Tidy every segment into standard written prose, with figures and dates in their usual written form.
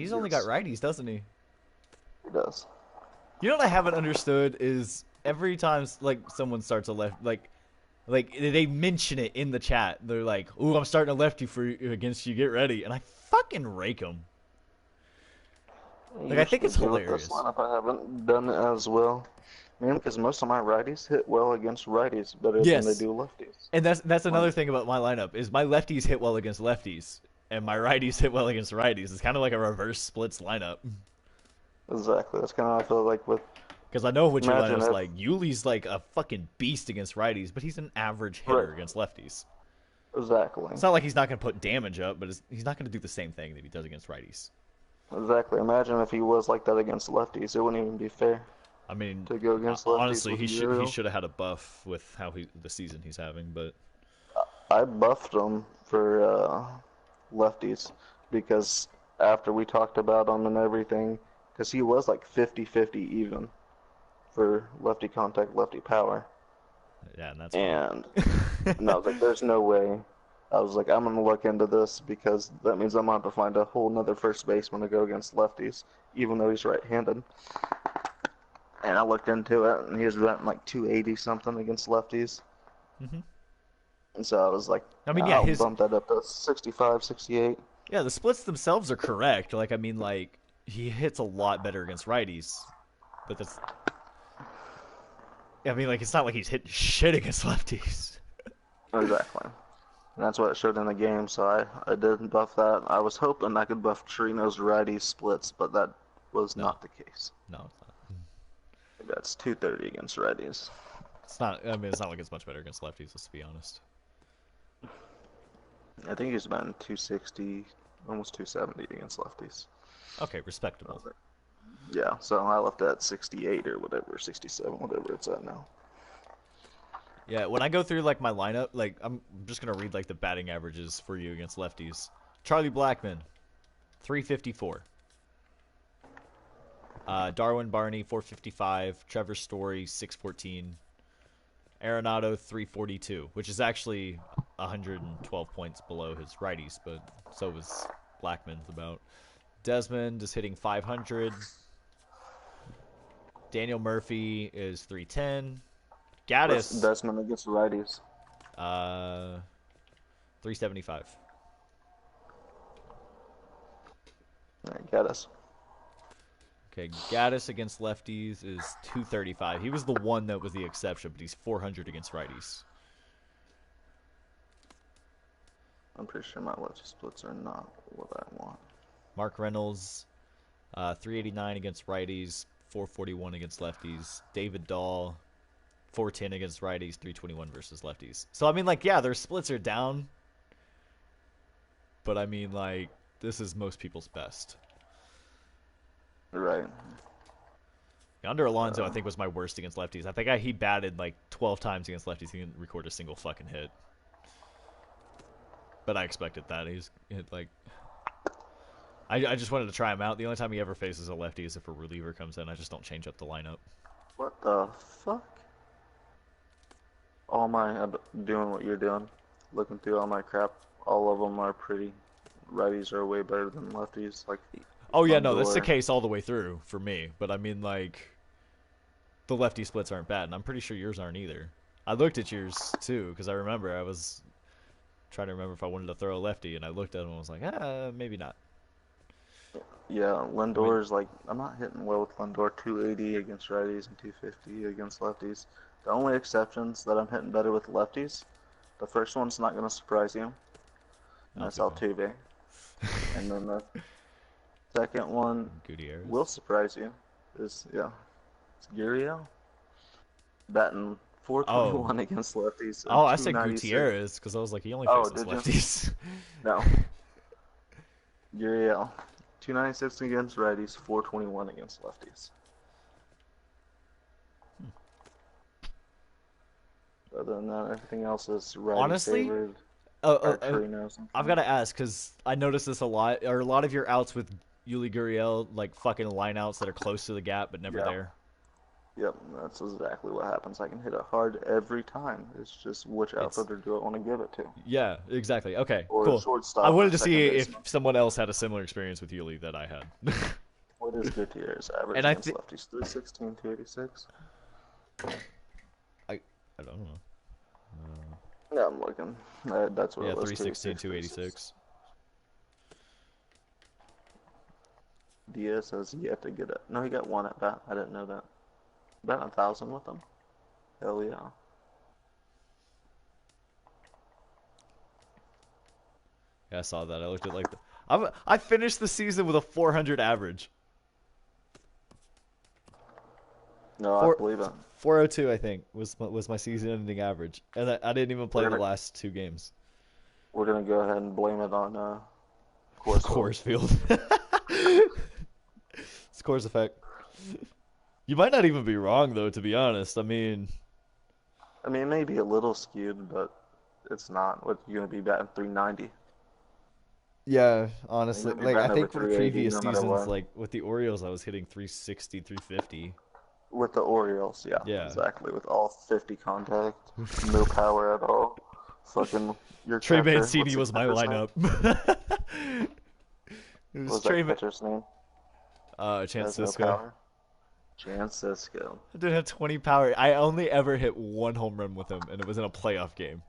he's only got righties, doesn't he? He does. You know what I haven't understood is every time like someone starts a left, like they mention it in the chat. They're like, "Ooh, I'm starting a lefty for against you. Get ready," and I fucking rake them. Like I think it's Usually with this hilarious. lineup, I haven't done it as well. Mainly because most of my righties hit well against righties better than they Yes, do lefties. and that's Like, another thing about my lineup is my lefties hit well against lefties, and my righties hit well against righties. It's kind of like a reverse splits lineup. exactly. That's kind of how I feel like with. Because I know what your Imagine lineup's if. like. Yuli's like a fucking beast against righties, but he's an average Right. hitter against lefties. Exactly. It's not like he's not going to put damage up, but he's not going to do the same thing that he does against righties. Exactly. Imagine if he was like that against lefties. It wouldn't even be fair I mean, to go against lefties honestly, with he Uriel. should have had a buff with how the season he's having, but I buffed him for lefties because after we talked about him and everything, because he was like 50-50 even for lefty contact, lefty power. yeah, and that's fucked. And I was like, there's no way. I was like, I'm going to look into this because that means I'm going to have to find a whole nother first baseman to go against lefties, even though he's right-handed. And I looked into it, and he was batting like 280 something against lefties. hmm And so I was like, I mean, yeah, I'll his bump that up to 65, 68. yeah, the splits themselves are correct. Like, I mean, like he hits a lot better against righties, but that's. I mean, like it's not like he's hitting shit against lefties. Exactly. And that's what it showed in the game, so I did buff that. I was hoping I could buff Trino's righty splits, but that was No, not the case. no, it's not. That's 230 against righties. It's not. I mean, it's not like it's much better against lefties. Let's be honest. I think he's about 260, almost 270 against lefties. Okay, respectable. Yeah, so I left that 68 or whatever, 67, whatever it's at now. Yeah, when I go through like my lineup, like I'm just gonna read like the batting averages for you against lefties. Charlie Blackmon, 354. Darwin Barney, 455. Trevor Story, 614. Arenado, 342, which is actually 112 points below his righties, but so was Blackmon's about. Desmond is hitting 500. Daniel Murphy is 310. What's Gaddis, Desmond against righties? 375. All right, got us. Okay, Gaddis against lefties is 235. He was the one that was the exception, but he's 400 against righties. I'm pretty sure my lefty splits are not what I want. Mark Reynolds, 389 against righties, 441 against lefties. David Dahl, 410 against righties, 321 versus lefties. So, I mean, like, yeah, their splits are down. But, I mean, like, this is most people's best. Right. Yonder Alonso, I think, was my worst against lefties. I think he batted, like, 12 times against lefties. He didn't record a single fucking hit. But I expected that. He's, like... I just wanted to try him out. The only time he ever faces a lefty is if a reliever comes in. I just don't change up the lineup. What the fuck? All my doing what you're doing, looking through all my crap. All of them are pretty. Righties are way better than lefties. Like Oh, yeah, no, that's the Lindor. case all the way through for me. But, I mean, like, the lefty splits aren't bad, and I'm pretty sure yours aren't either. I looked at yours, too, because I remember I was trying to remember if I wanted to throw a lefty, and I looked at him and was like, maybe not. Yeah, I mean, Lindor's like I'm not hitting well with Lindor. 280 against righties and 250 against lefties. The only exceptions that I'm hitting better with lefties. The first one's not gonna surprise you. And that's Altuve. Altuve. And then the second one Gutierrez. will surprise you. It's Gurriel batting Oh. 421 against lefties and Oh, I said 296. Gutierrez because I was like, he only Oh, faces did you? lefties. No, Gurriel. 296 against righties, 421 against lefties. Other than that, everything else is righty Honestly, favored. uh, uh, uh, Arturino or I've something. got to ask because I noticed this a lot. Are a lot of your outs with Yuli Gurriel like fucking lineouts that are close to the gap but never Yeah. there? Yep, that's exactly what happens. I can hit it hard every time. It's just which It's outfielder do I want to give it to? yeah, exactly. Okay, Or cool. I shortstop or wanted to second see if baseman. someone else had a similar experience with Yuli that I had. What is Gutierrez average And I against think lefties? 316, 286. I I don't know. Yeah, I'm looking. That's what Yeah, it was, 316, 286, 360. 286. Diaz says he had to get it. No, he got one at bat. I didn't know that. About 1,000 with him. Hell yeah. Yeah, I saw that. I looked at like I finished the season with a 400 average. No, I Four, believe it. 402 I think was my season ending average, and I didn't even play We're the gonna last two games. we're gonna go ahead and blame it on Coors Field. Coors Field. It's Coors effect. You might not even be wrong though, to be honest. I mean, I mean, it may be a little skewed, but it's not. What you're gonna be batting 390? yeah, You're honestly, gonna be like I batting over think with 380 previous no matter seasons, what. like with the Orioles, I was hitting 360, 350. With the Orioles, yeah, Yeah. exactly. With all 50 contact, no power at all. Fucking your Trey catcher. What's Mancini the was my catcher's name? lineup. It What was was that Trey catcher's name? Chance Has no Cisco. power. Jan Cisco. I did have 20 power. I only ever hit one home run with him, and it was in a playoff game.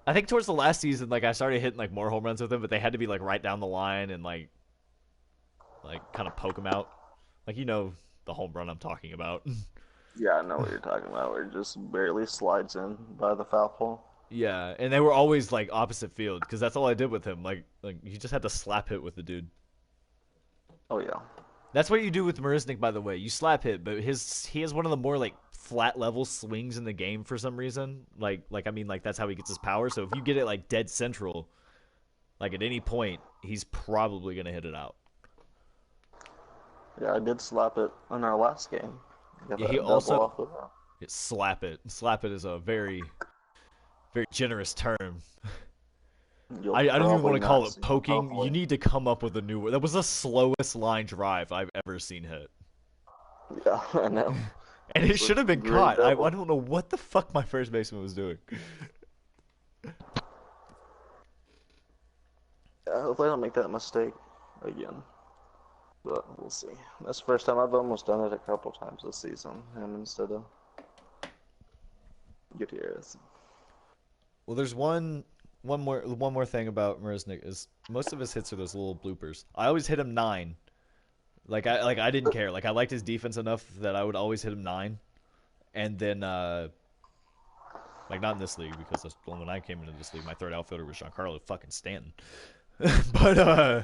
I think towards the last season, like I started hitting like more home runs with him, but they had to be like right down the line and like kind of poke him out. Like the home run I'm talking about. Yeah, I know what you're talking about. Where it just barely slides in by the foul pole. Yeah, and they were always like opposite field because that's all I did with him. Like you just had to slap hit with the dude. Oh yeah. That's what you do with Marisnik, by the way. You slap hit, but he has one of the more like flat level swings in the game for some reason. Like I mean like that's how he gets his power. So if you get it like dead central, like at any point, he's probably gonna hit it out. Yeah, I did slap it in our last game. Got Yeah, he that double also off of that. slap it. Slap it is a very generous term. You'll I don't even want probably to call not it see him, poking. You hopefully. need to come up with a new word. That was the slowest line drive I've ever seen hit. Yeah, I know. And it It's a should have been great caught. I double. don't know what the fuck my first baseman was doing. Yeah, hopefully I don't make that mistake again. But we'll see. That's the first time I've almost done it a couple times this season, him instead of Gutierrez. Well, there's one more thing about Marisnik is most of his hits are those little bloopers. I always hit him 9. I didn't care. Like I liked his defense enough that I would always hit him 9. And then like not in this league because when I came into this league, my third outfielder was Giancarlo fucking Stanton. But Yeah.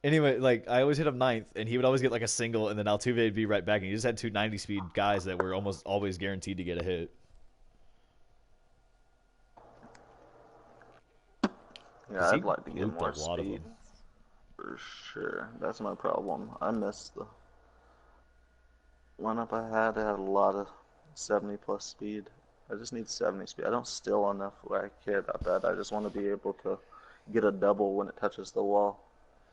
anyway, like I always hit him ninth, and he would always get like a single, and then Altuve would be right back, and he just had two 90 speed guys that were almost always guaranteed to get a hit. Yeah, Cause he I'd like to get looped a more lot of speed them. for sure. That's my problem. I missed the lineup I had. I had a lot of 70 plus speed. I just need 70 speed. I don't steal enough where I care about that. I just want to be able to get a double when it touches the wall.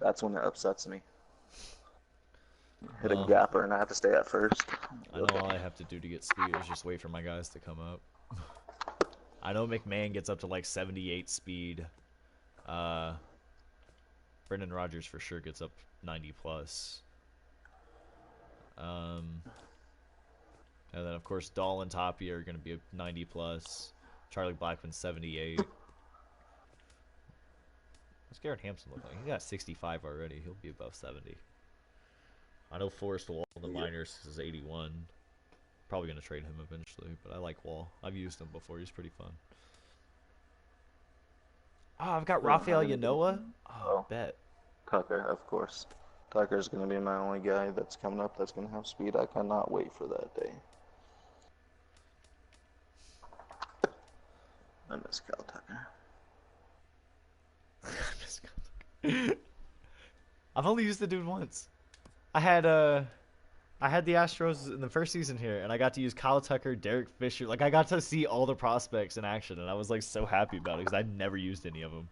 That's when it upsets me. Hit a Well, gapper and I have to stay at first. I know all I have to do to get speed is just wait for my guys to come up. I know McMahon gets up to like 78 speed. Uh, Brendan Rodgers for sure gets up 90 plus. Um, and then of course Dahl and Tapia are going to be 90 plus. Charlie Blackman 78. What's Garrett Hampson look like? He got 65 already. He'll be above 70. I know Forrest Wall in the Yep. minors is 81. Probably going to trade him eventually, but I like Wall. I've used him before. He's pretty fun. Oh, I've got I don't have Rafael anybody. Yanoa. Oh, Oh, bet. Tucker, of course. Tucker's going to be my only guy that's coming up that's going to have speed. I cannot wait for that day. I miss Cal Tucker. I've only used the dude once. I had I had the Astros in the first season here, and I got to use Kyle Tucker, Derek Fisher. Like I got to see all the prospects in action, and I was like so happy about it because I'd never used any of them.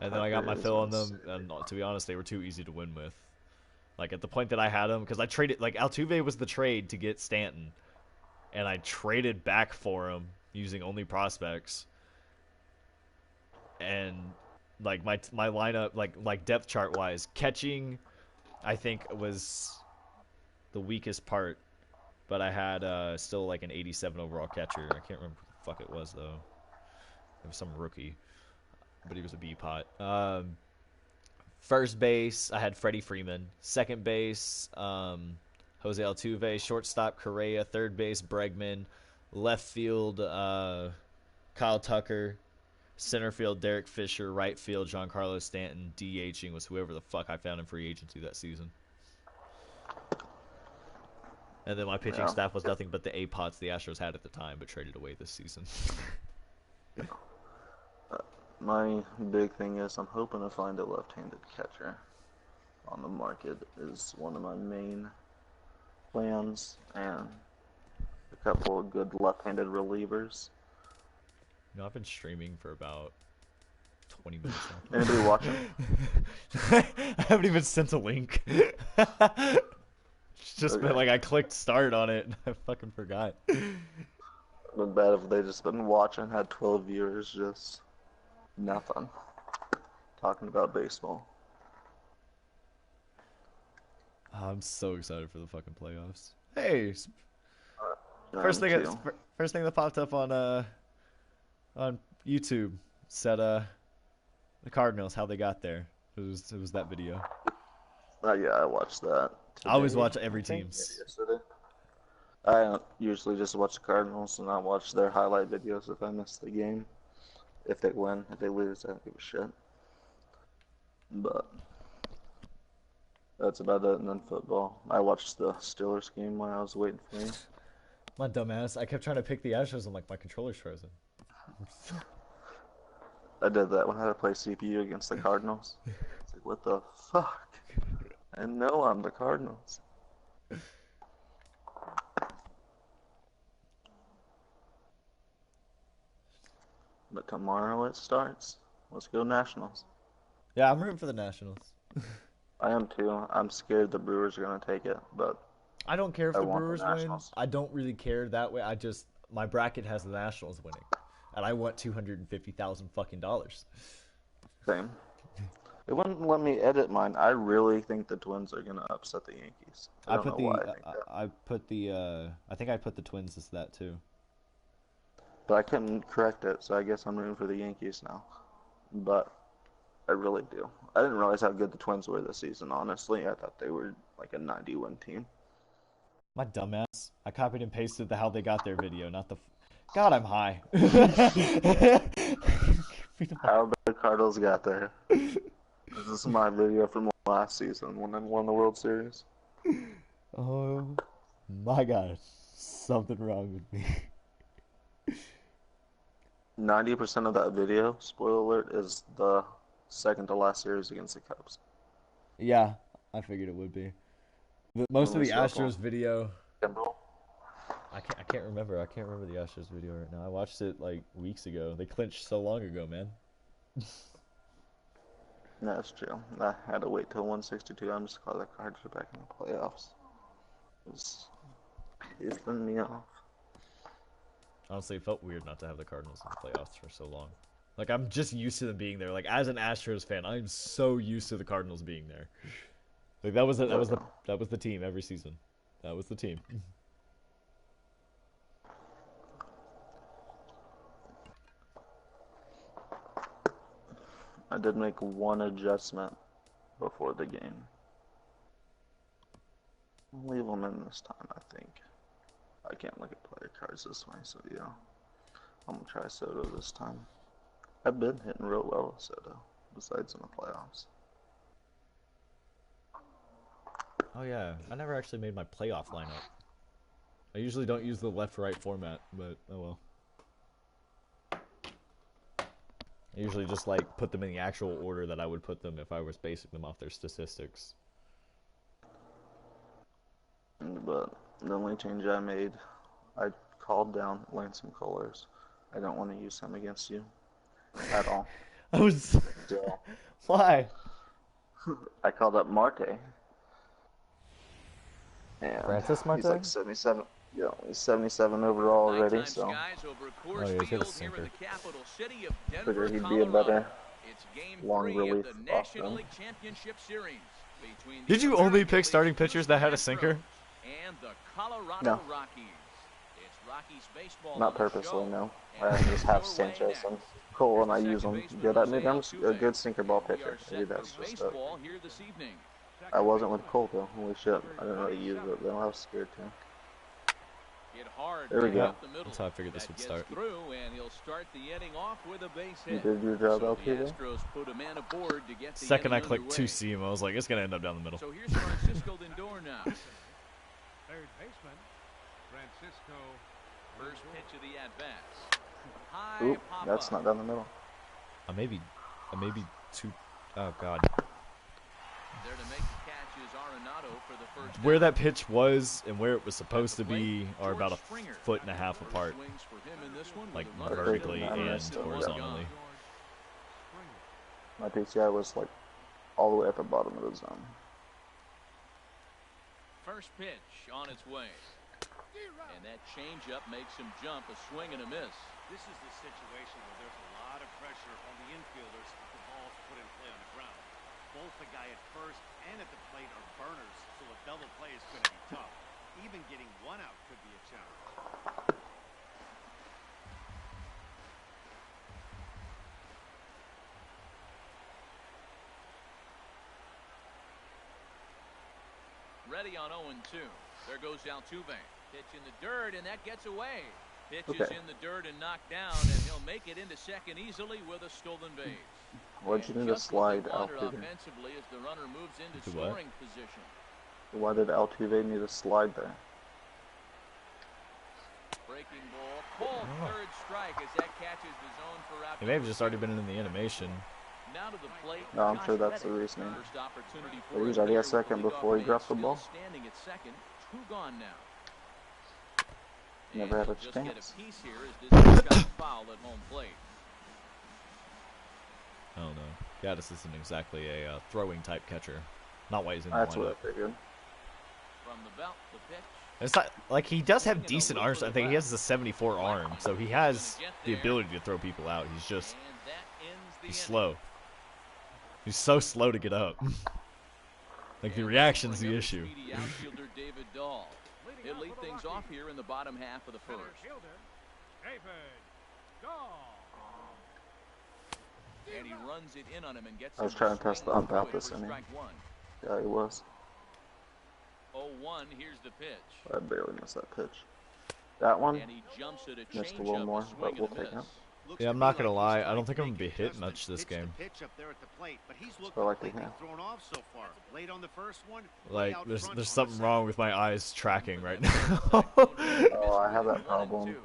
And then I got Tucker my is fill on them, insanely and to be fast. honest, they were too easy to win with. Like at the point that I had him, because I traded like Altuve was the trade to get Stanton, and I traded back for him using only prospects, and like my lineup like depth chart wise, catching I think was the weakest part, but I had still like an 87 overall catcher. I can't remember who the fuck it was though. It was some rookie, but he was a B pot. First base, I had Freddie Freeman. Second base, Jose Altuve. Shortstop, Correa. Third base, Bregman. Left field, Kyle Tucker. Center field, Derek Fisher. Right field, Giancarlo Stanton. DHing was whoever the fuck I found in free agency that season. And then my pitching Yeah. staff was nothing but the A-pots the Astros had at the time, but traded away this season. My big thing is I'm hoping to find a left-handed catcher on the market is one of my main plans, and a couple of good left-handed relievers. You know, I've been streaming for about 20 minutes now. Anybody watching? I haven't even sent a link. It's just been Okay. like I clicked start on it and I fucking forgot. Been bad if they just been watching, had 12 viewers, just nothing. Talking about baseball. I'm so excited for the fucking playoffs. Hey, I'm too. first thing that popped up on YouTube said the Cardinals how they got there. It was that video. Yeah, I watched that I always today, watch every I think, team's. maybe yesterday. I don't usually just watch the Cardinals and I watch their highlight videos if I miss the game. If they win, if they lose, I don't give a shit. But that's about it. And then football. I watched the Steelers game while I was waiting for you. My dumbass. I kept trying to pick the Astros and like my controller's frozen. I did that when I had to play CPU against the Cardinals. It's like, what the fuck? I know I'm the Cardinals. But tomorrow it starts. Let's go Nationals. Yeah, I'm rooting for the Nationals. I am too. I'm scared the Brewers are going to take it, but I don't care if I the want the Brewers win. Nationals. I don't really care that way. I just my bracket has the Nationals winning, and I want $250,000 fucking dollars. Same. It wouldn't let me edit mine. I really think the Twins are going to upset the Yankees. I I don't put know why the I think that. I put the I think I put the Twins as that too. But I couldn't correct it, so I guess I'm rooting for the Yankees now. But I really do. I didn't realize how good the Twins were this season, honestly. I thought they were like a 90-win team. My dumbass. I copied and pasted the how they got their video, not the. God, I'm high. How the Cardinals got there. This is my video from last season when they won the World Series. Oh my God, something wrong with me. 90% of that video, spoiler alert, is the second to last series against the Cubs. Yeah, I figured it would be. Most When of we the circle Astros video, Kimbrel. I can't remember. I can't remember the Astros video right now. I watched it like weeks ago. They clinched so long ago, man. That's true. I had to wait till 162. I'm just glad the Cards are back in the playoffs. It's pissing me off. Honestly, it felt weird not to have the Cardinals in the playoffs for so long. Like I'm just used to them being there. Like as an Astros fan, I'm so used to the Cardinals being there. Like that was the team every season. That was the team. I did make one adjustment before the game. I'll leave them in this time, I think. I can't look at player cards this way, so yeah. I'm gonna try Soto this time. I've been hitting real well with Soto, besides in the playoffs. Oh yeah, I never actually made my playoff lineup. I usually don't use the left-right format, but oh well. I usually just like put them in the actual order that I would put them if I was basing them off their statistics. But the only change I made, I called down Lance and Colors. I don't want to use him against you at all. I was. So Why? I called up Marte, and Francis he's like Marte? 77. Yeah, he's 77 overall already. Nighttime So skies over Oh Coors yeah, he's got a Field here in sinker. the capital city of Denver, figured he'd be a Colorado. better It's Game long 3 of relief the National option. League Championship Series between Did the you only American pick League's starting pitchers that Houston had a sinker? Astros and the Colorado No, Rockies. It's Rockies baseball not on the purposely. show, No, and I just headed have your way Sanchez and next. Cole, Here's and the I use second them baseman, good. I Jose mean, I'm a Altuve, good sinker ball and we pitcher. are Maybe set for that's just it. baseball here this evening. I wasn't with Cole though. Holy shit! I didn't really use it though. I was scared too. Hit hard There we right go. up the middle. That's how I figured this That would gets start. through, and he'll start the inning off with a base You hit. did your job, So the Altuve. Astros put a man aboard to get the Second I inning clicked underway. two seam, I was like, it's gonna end up down the middle. So here's Francisco Lindor now. Third baseman, Francisco. First pitch of the at-bat. High Oop, pop that's up. not down the middle. Maybe two. Oh god. There to make the catch is Arenado for the first Where out. that pitch was and where it was supposed At the to be plate, are about a George Springer. foot and a half First apart, swings for him in this one like with a runner vertically Not and nice. horizontally. My PCI was like all the way at the bottom of the zone. First pitch on its way. And that changeup makes him jump, a swing and a miss. This is the situation where there's a lot of pressure on the infielders if the ball's put in play on the ground. Both the guy at first and at the plate are burners, so a double play is going to be tough. Even getting one out could be a challenge. Ready on 0-2. There goes Altuve. Pitch in the dirt, and that gets away. Pitch is Okay. in the dirt and knocked down, and he'll make it into second easily with a stolen base. Why'd you And need to just what they slide wanted Altuve? offensively as the runner moves into To what? scoring position. Why did Altuve need to slide there? Breaking ball. Cole, third strike as that catches the zone for out. He may have just already been in the animation. Now to the plate. No, I'm Josh sure that's the Reddick. reasoning. First opportunity But for he was him already here at with second the before he leadoff dropped the man ball. still standing at second. Two gone now. Never And had a he'll just get chance. a piece here as this got foul at home plate. I don't know. Gaddis isn't exactly a throwing type catcher. Not why he's in the That's what lineup. I figured. From the belt, the pitch. It's not like he does have decent arms. I think he has a 74 arm, so he has the ability to throw people out. He's just And that ends the he's inning. slow. He's so slow to get up. Like the And reaction's scoring the up issue. speedy outfielder David Dahl. He'll lead things off here in the bottom half of the Center first. fielder, David Dahl. And he runs it in on him and gets I was him trying to test the swinging ump out through it this for inning. strike one. Yeah, he was. 0-1, here's the pitch. I barely missed that pitch. That one, And he jumps at a missed a little changeup, more, swing but and we'll a take miss. it. Looks Yeah, to I'm me not gonna like lie. he's I don't trying think to I'm gonna make be hit adjustments, much this pitch to game. pitch up there at the plate, but he's looking So I like to completely hit. thrown off so far. Late on the first one, way Like out there's front there's on the something second. wrong with my eyes tracking right now. Oh, I have that 1-2. problem.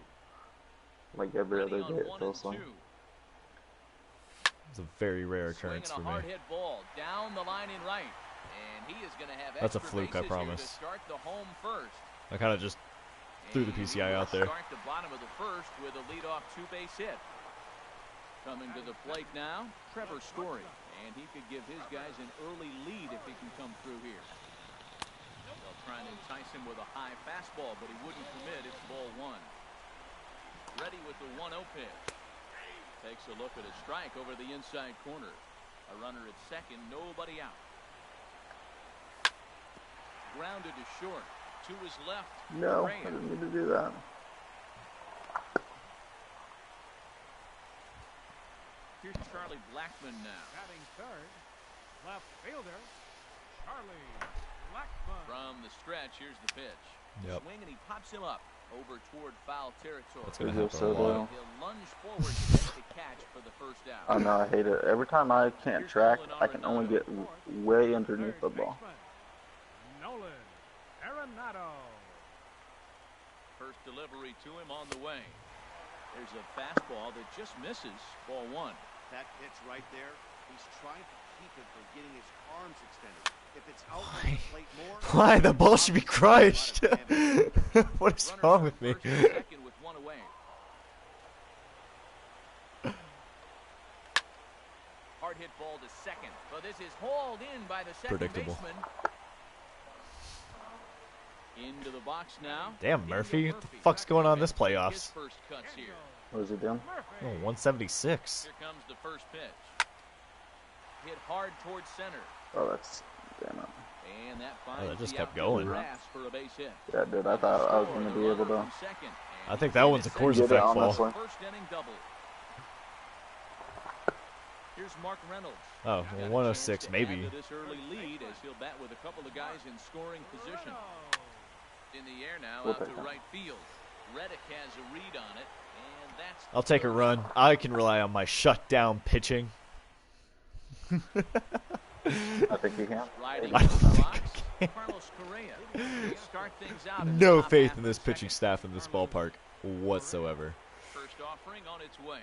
Like every Ready other on day, it 1 feels and like. 2. It's a very rare Swinging occurrence a for me. hard hit ball down the line in right, and he is going to have That's a extra fluke, I bases here promise. to start the home first. I kind of just threw the And he PCI will out there. Start the bottom of the first with a leadoff two-base hit. Coming to the plate now, Trevor Story, and he could give his guys an early lead if he can come through here. They'll try and entice him with a high fastball, but he wouldn't commit. It's ball one. Ready with the 1-0 pitch. Takes a look at a strike over the inside corner. A runner at second, nobody out. Grounded to short. To his left. No, Reyes. I didn't need to do that. Here's Charlie Blackmon now. Batting third, left fielder, Charlie Blackmon. From the stretch, here's the pitch. Yep. Swing and he pops him up over toward foul territory. That's gonna Good happen a deal, lot. Soto. He'll lunge forward to make the catch for the first out. I know, I hate it. Every time I can't track, I can only get way underneath the Third ball. baseman, Nolan Arenado. First delivery to him on the way. There's a fastball that just misses. Ball one. That pitch right there, he's trying to keep it from getting his arms extended. If it's out on the plate more, Why the ball should be crushed? What is Runners wrong on with me? first and second with one away. hard hit ball to second. But this is hauled in by the second Predictable. baseman. Into the box now. Damn, Murphy. What the fuck's going on this playoffs? First cuts here. What is he doing? Oh, 176. Here comes the first pitch. Hit hard towards center. Oh, that's damn it. And that finds that just the kept outfield going. grass for a base hit. Yeah, dude, I thought I was going to be able to I think that one's a Coors get it effect on ball. this one. First inning double. Here's Mark Reynolds. Oh, Got well, a 106 chance to maybe. add to this early lead as he'll bat with a couple of guys in scoring position. In the air now, We'll out to take that. right field. Reddick has a read on it, and that's. I'll take a run. I can rely on my shutdown pitching. I think he can. Riding I into don't the think box, I Carlos Correa. They start things out in the No top faith half in of this the pitching second. staff in this ballpark whatsoever. First offering on its way.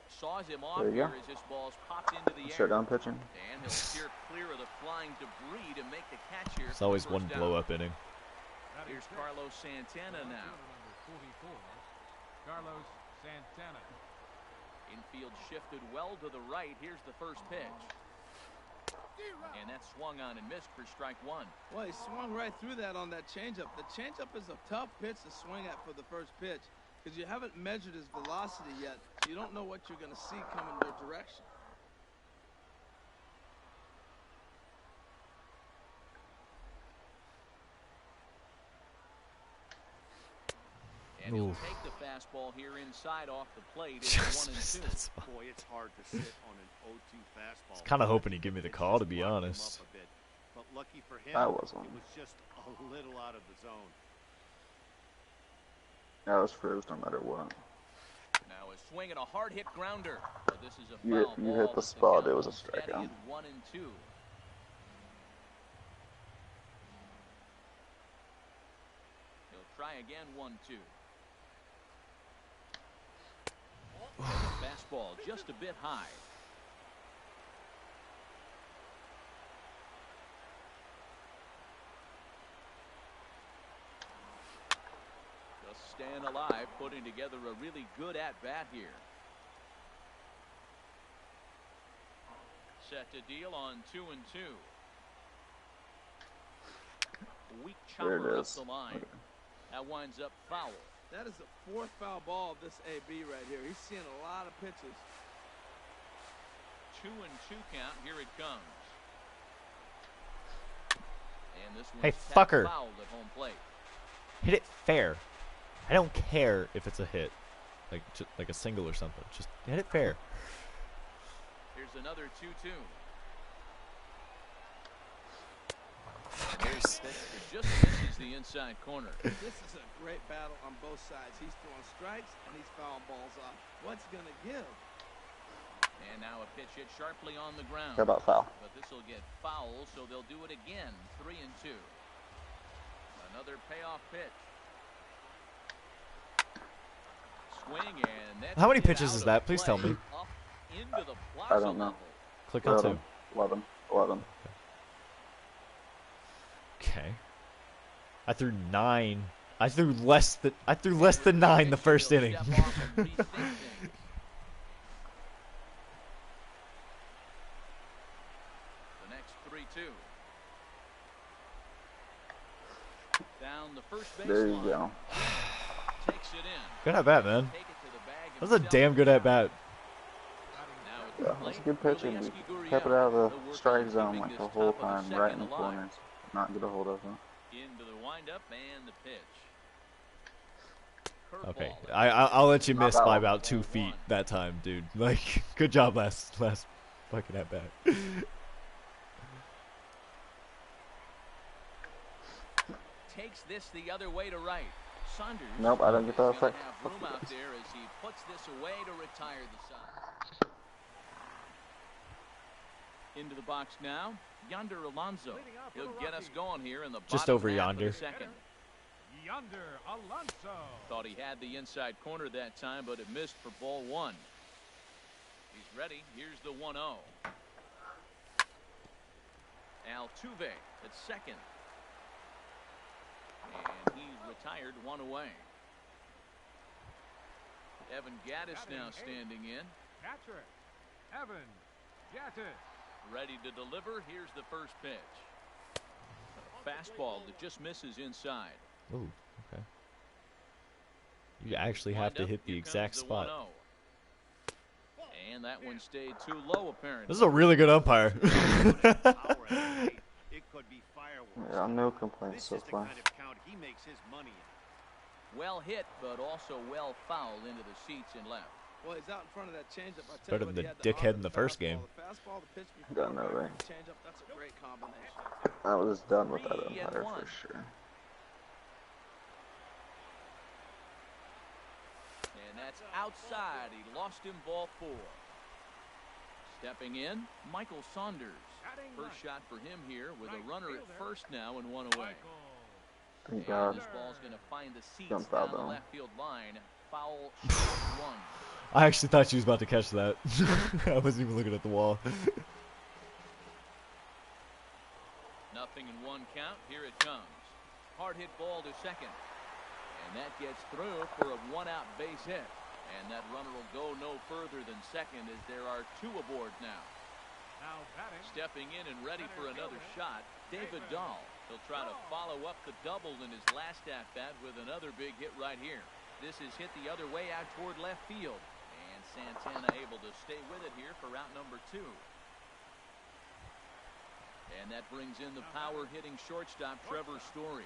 Saws him off There you here go. as this ball's popped into the air. Shutdown pitching. And he'll steer clear of the flying debris to make the catch here. It's always one First down. blow-up inning. Here's Carlos Santana now. Carlos Santana. Infield shifted well to the right. Here's the first pitch. And that swung on and missed for strike one. Well, he swung right through that on that changeup. The changeup is a tough pitch to swing at for the first pitch because you haven't measured his velocity yet. So you don't know what you're going to see coming your direction. And he'll Oof. take the fastball here inside off the plate. It's Just 1 missed and 2. that spot. Boy, it's hard to sit on an 0-2 fastball. I was kind of hoping he'd give me the It call, to just be locked him honest. up a bit. But lucky for him, That was one. it was just a little out of the zone. That was froze no matter what. Now a swing and a hard hit grounder. But this is a You foul hit ball. the as spot, count it was a is steady strikeout. at 1 and 2. He'll try again 1-2. Fastball just a bit high. Just staying alive, putting together a really good at-bat here. Set to deal on 2 and 2. Weak There it chopper up is. the line. Okay. That winds up foul. That is the fourth foul ball of this AB right here. He's seeing a lot of pitches. 2 and 2 count. Here it comes. And this Hey, one's tapped fucker. fouled at home plate. Hit it fair. I don't care if it's a hit, like a single or something. Just hit it fair. Here's another 2-2. Fuckers. It just misses the inside corner. This is a great battle on both sides. He's throwing strikes and he's fouling balls off. What's he going to give? And now a pitch hit sharply on the ground. How about foul? But this will get foul, so they'll do it again. 3 and 2. Another payoff pitch. Swing and that's How many hit pitches out is of that? Please tell play me. Up into the I plaza don't know. level. Click on 2. 11. 11. Okay. I threw 9. I threw less than 9 the first He'll inning. step off and rethink things. The next 3-2. Down the first baseline. There you go. Takes it in. Good at bat, man. Take it to the bag That was a himself. damn good at bat. Now at the Yeah, that's a plate, good pitch, and we Gurriel. kept it out of They'll the work strike on zone keeping like this the whole top of time, the right in the second alive. corners. Not get a hold of it. Into the windup and the pitch. Okay, Curveball. I'll let you Not miss that by one. about 2 feet that time, dude. Like, good job last fucking at bat. Takes this the other way to right. Saunders. Nope, I don't get that is gonna effect. have room out there as he puts this away to retire the side. Into the box now, Yonder Alonso. He'll get us going here in the Just bottom over half of the Yonder. second. Yonder Alonso. Thought he had the inside corner that time, but it missed for ball 1. He's ready. Here's the 1-0. Altuve at second. And he's retired 1 away. Evan Gattis now standing in. Catcher, Evan Gattis. Ready to deliver. Here's the first pitch. A fastball that just misses inside. Oh, okay. You actually have to hit the exact spot. 1-0. And that one stayed too low, apparently. This is a really good umpire. It could be fireworks. Yeah, no complaints This so is the far. kind of count he makes his money in. Well hit, but also well fouled into the seats and left. Well, he's out in front of that changeup. I tell Better you what, than he the had dickhead arm in the and first game. The fastball, the pitch Yeah, before, no way. the changeup, that's a great combination. I was done with that 3-1. umpire for sure. And that's outside. He lost him ball 4. Stepping in, Michael Saunders. First shot for him here with a runner at first now and 1 away. Thank And God. this ball's going to find the seats Jumped down out, the though. left field line. Foul, strike 1. I actually thought she was about to catch that. I wasn't even looking at the wall. Nothing in 1 count. Here it comes. Hard hit ball to second. And that gets through for a 1-out base hit. And that runner will go no further than second as there are 2 aboard now. Now batting. Stepping in and ready for another shot, David Dahl. He'll try to follow up the double in his last at-bat with another big hit right here. This is hit the other way out toward left field. And Santana able to stay with it here for route number 2. And that brings in the power-hitting shortstop, Trevor Story.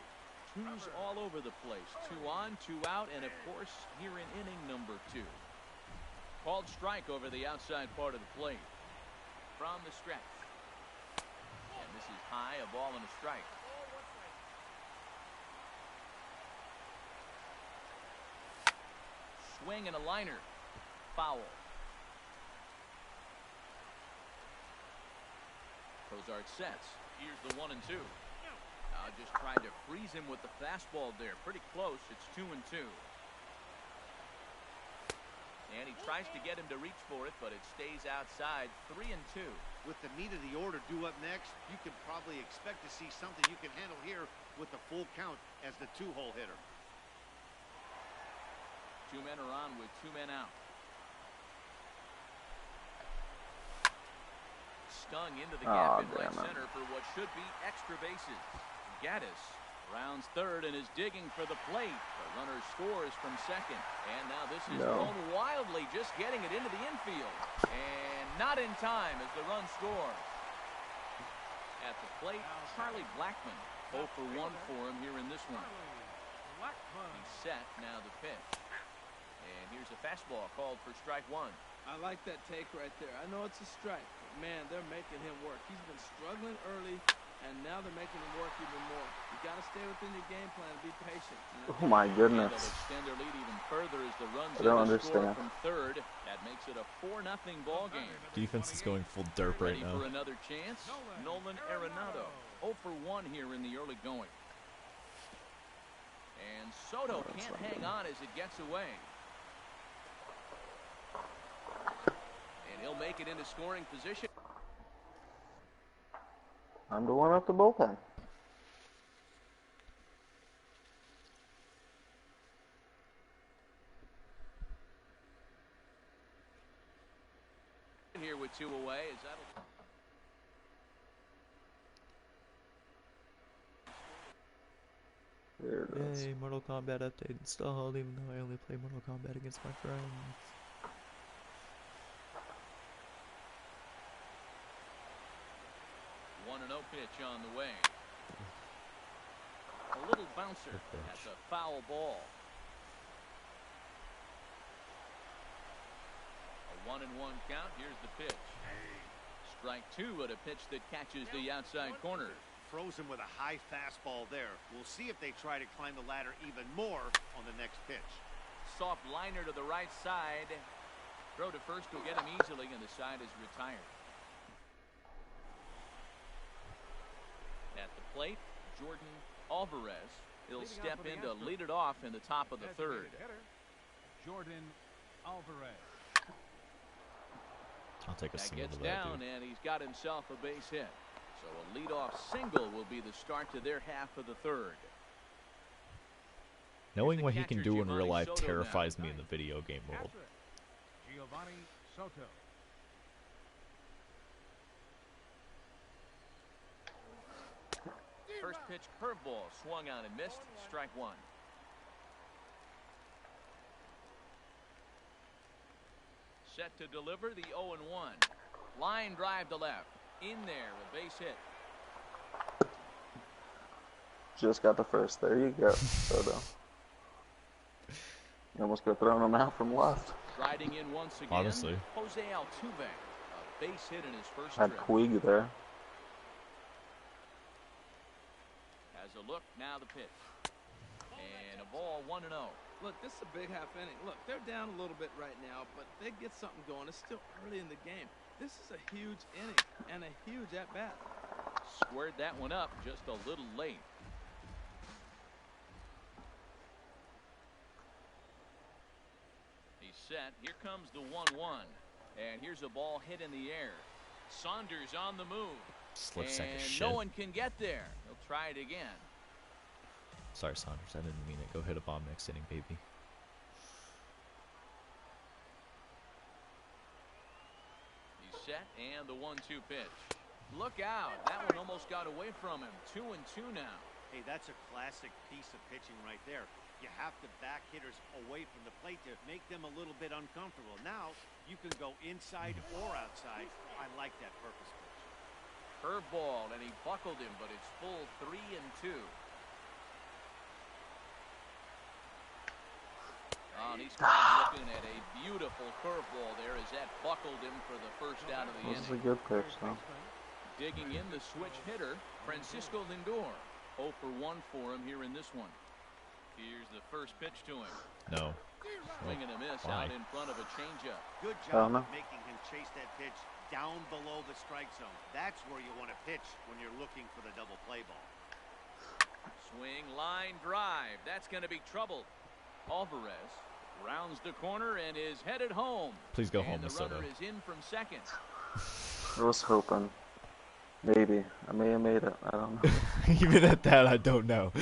2s all over the place. 2 on, 2 out, and of course, here in inning number 2. Called strike over the outside part of the plate. From the stretch. And this is high, a ball and a strike. Swing and a liner. Foul. Cozart sets. Here's the 1-2. Just tried to freeze him with the fastball there. Pretty close. It's 2-2. And he tries to get him to reach for it, but it stays outside. 3-2. With the meat of the order due up next, you can probably expect to see something you can handle here with the full count as the 2-hole hitter. 2 men are on with 2 men out. Stung into the gap in right center for what should be extra bases. Gattis rounds third and is digging for the plate. The runner scores from second. And now this is thrown wildly, just getting it into the infield. And not in time as the run scores. At the plate, Charlie Blackmon. 0 for 1 for him here in this one. He's set, now the pitch. And here's a fastball called for strike 1. I like that take right there. I know it's a strike, but man, they're making him work. He's been struggling early, and now they're making him work even more. You got to stay within your game plan and be patient. Oh my And they'll goodness. extend their lead even further as the runs I don't in the score understand. from third. That makes it a 4-0 ball game. Defense is going full derp right Ready now. for another chance? Nolan Arenado. 0 for 1 here in the early going. And Soto can't hang on as it gets away. And he'll make it into scoring position. Time to warm up the bullpen. Here with 2 away. Is that There it is. Yay, Mortal Kombat update installed, even though I only play Mortal Kombat against my friends. a 1-0 pitch on the way? A little bouncer. That's a foul ball. A 1-1 count. Here's the pitch. Strike 2 at a pitch that catches the outside corner. Froze him with a high fastball there. We'll see if they try to climb the ladder even more on the next pitch. Soft liner to the right side. Throw to first will get him easily, and the side is retired. At the plate, Jordan Alvarez. He'll step in to lead it off in the top of the third. Jordan Alvarez. I'll take a That single gets to that, down, dude. and he's got himself a base hit. So a leadoff single will be the start to their half of the third. Knowing the what he can catcher, do in real Giovanni life Soto now. terrifies me in the video game world. Catcher, Giovanni Soto. First pitch curveball swung on and missed. Strike one. Set to deliver the 0-1. Line drive to left. In there, a base hit. Just got the first. There you go, Soto. You almost got thrown him out from left. Riding in once again. Honestly. Jose Altuve. A base hit in his first Had trip. Puig there. Has a look, now the pitch. And a ball 1-0. Look, this is a big half inning. Look, they're down a little bit right now, but they get something going. It's still early in the game. This is a huge inning and a huge at-bat. Squared that one up just a little late. He's set. Here comes the 1-1. And here's a ball hit in the air. Saunders on the move. Slip sack of And shit. no one can get there. He'll try it again. Sorry, Saunders. I didn't mean it. Go hit a bomb next inning, baby. He's set, and the 1-2 pitch. Look out. That one almost got away from him. 2-2 now. Hey, that's a classic piece of pitching right there. You have to back hitters away from the plate to make them a little bit uncomfortable. Now, you can go inside or outside. I like that purpose pitch. Curveball, and he buckled him, but it's full 3-2. Oh, and he's looking at a beautiful curveball there as that buckled him for the first out of the This is a inning. good pitch, though. Digging in the switch hitter, Francisco Lindor. 0 for 1 for him here in this one. Here's the first pitch to him. No. Swing and a miss Why? out in front of a changeup. Good Oh, job no. of making him chase that pitch down below the strike zone. That's where you want to pitch when you're looking for the double play ball. Swing, line, drive. That's going to be trouble. Alvarez rounds the corner and is headed home. Please go and home, the Soto. runner is in from second. I was hoping. Maybe. I may have made it. I don't know. Even at that, I don't know.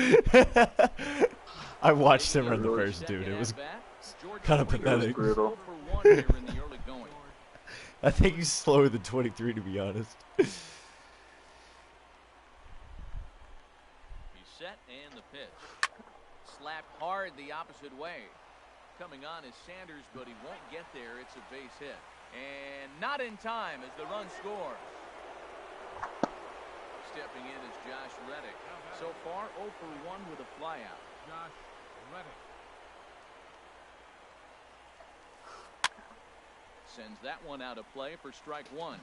I watched him run the first, Second dude. It was at-bat, George kind of Springer pathetic. is Brutal. 0 for 1 here in the early going. I think he's slower than 23, to be honest. He's set and the pitch. Slapped hard the opposite way. Coming on is Sanders, but he won't get there. It's a base hit. And not in time as the run scores. Stepping in is Josh Reddick. So far, 0 for 1 with a flyout. Josh Reddick. Sends that one out of play for strike one.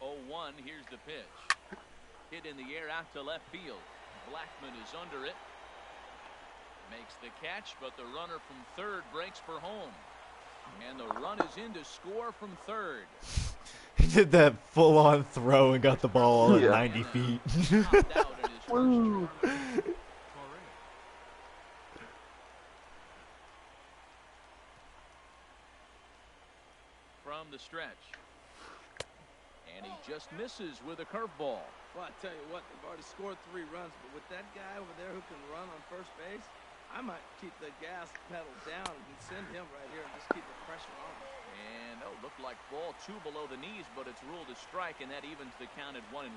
Oh, 1, here's the pitch. Hit in the air out to left field. Blackman is under it. Makes the catch, but the runner from third breaks for home. And the run is in to score from third. He did that full-on throw and got the ball all at Yeah. 90 feet. Popped out in his first Woo. trip. From the stretch. And he just misses with a curveball. Well, I tell you what, they've already scored 3 runs, but with that guy over there who can run on first base, I might keep the gas pedal down and send him right here and just keep the pressure on him. And looked like ball 2 below the knees, but it's ruled a strike, and that evens the count at 1-1.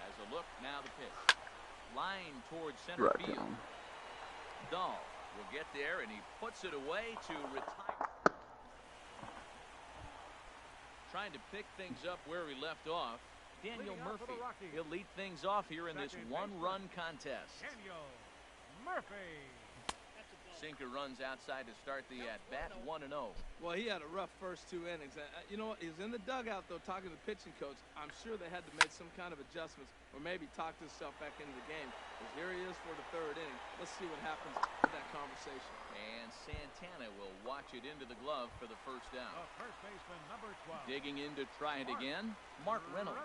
Has a look, now the pitch. Line towards center Right field. down. Dahl will get there, and he puts it away to retire. Trying to pick things up where he left off. Daniel Leading off for Murphy. the Rockies. He'll lead things off here in this Second one-run contest. Daniel Murphy. Sinker runs outside to start the at-bat, 1-0. Well, he had a rough first 2 innings. You know what? He was in the dugout, though, talking to the pitching coach. I'm sure they had to make some kind of adjustments or maybe talk himself back into the game. Because here he is for the 3rd inning. Let's see what happens with that conversation. And Santana will watch it into the glove for the first down. The first baseman, number 12. Digging in to try it again, Mark Reynolds.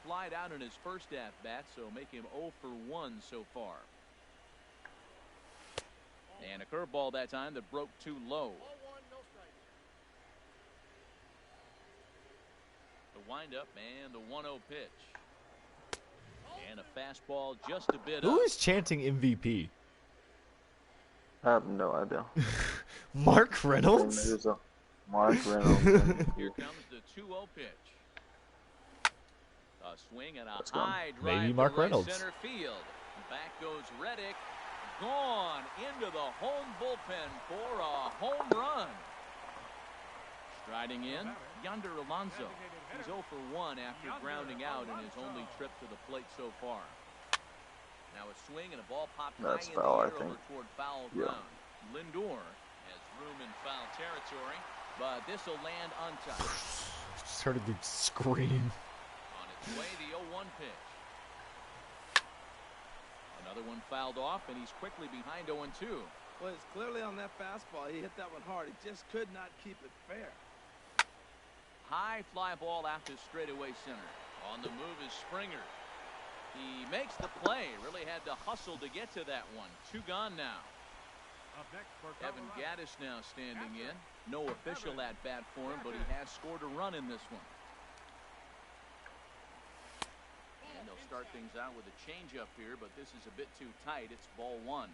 Flied out in his first at-bat, so make him 0 for 1 so far. And a curveball that time that broke too low. The windup and the 1-0 pitch. And a fastball just a bit Who up. is chanting MVP? I have no idea. Mark Reynolds? There's a Mark Reynolds. Here comes the 2-0 pitch. A swing and a Let's go. high drive Maybe to Mark right Reynolds. center field. Back goes Reddick. Gone into the home bullpen for a home run. Striding in, Yonder Alonso. He's 0 for 1 after grounding out in his only trip to the plate so far. Now a swing and a ball popped That's high foul, in I the air think. over toward foul Yeah. ground. Lindor has room in foul territory, but this will land untouched. Just heard a dude scream. On its way, the 0-1 pitch. Another one fouled off, and he's quickly behind 0-2. Well, it's clearly on that fastball. He hit that one hard. He just could not keep it fair. High fly ball out to straightaway center. On the move is Springer. He makes the play. Really had to hustle to get to that one. 2 gone now. Up next for Evan Colorado. Gaddis now standing in. No official at bat for him, but he has scored a run in this one. And they'll start things out with a changeup here, but this is a bit too tight. It's ball 1.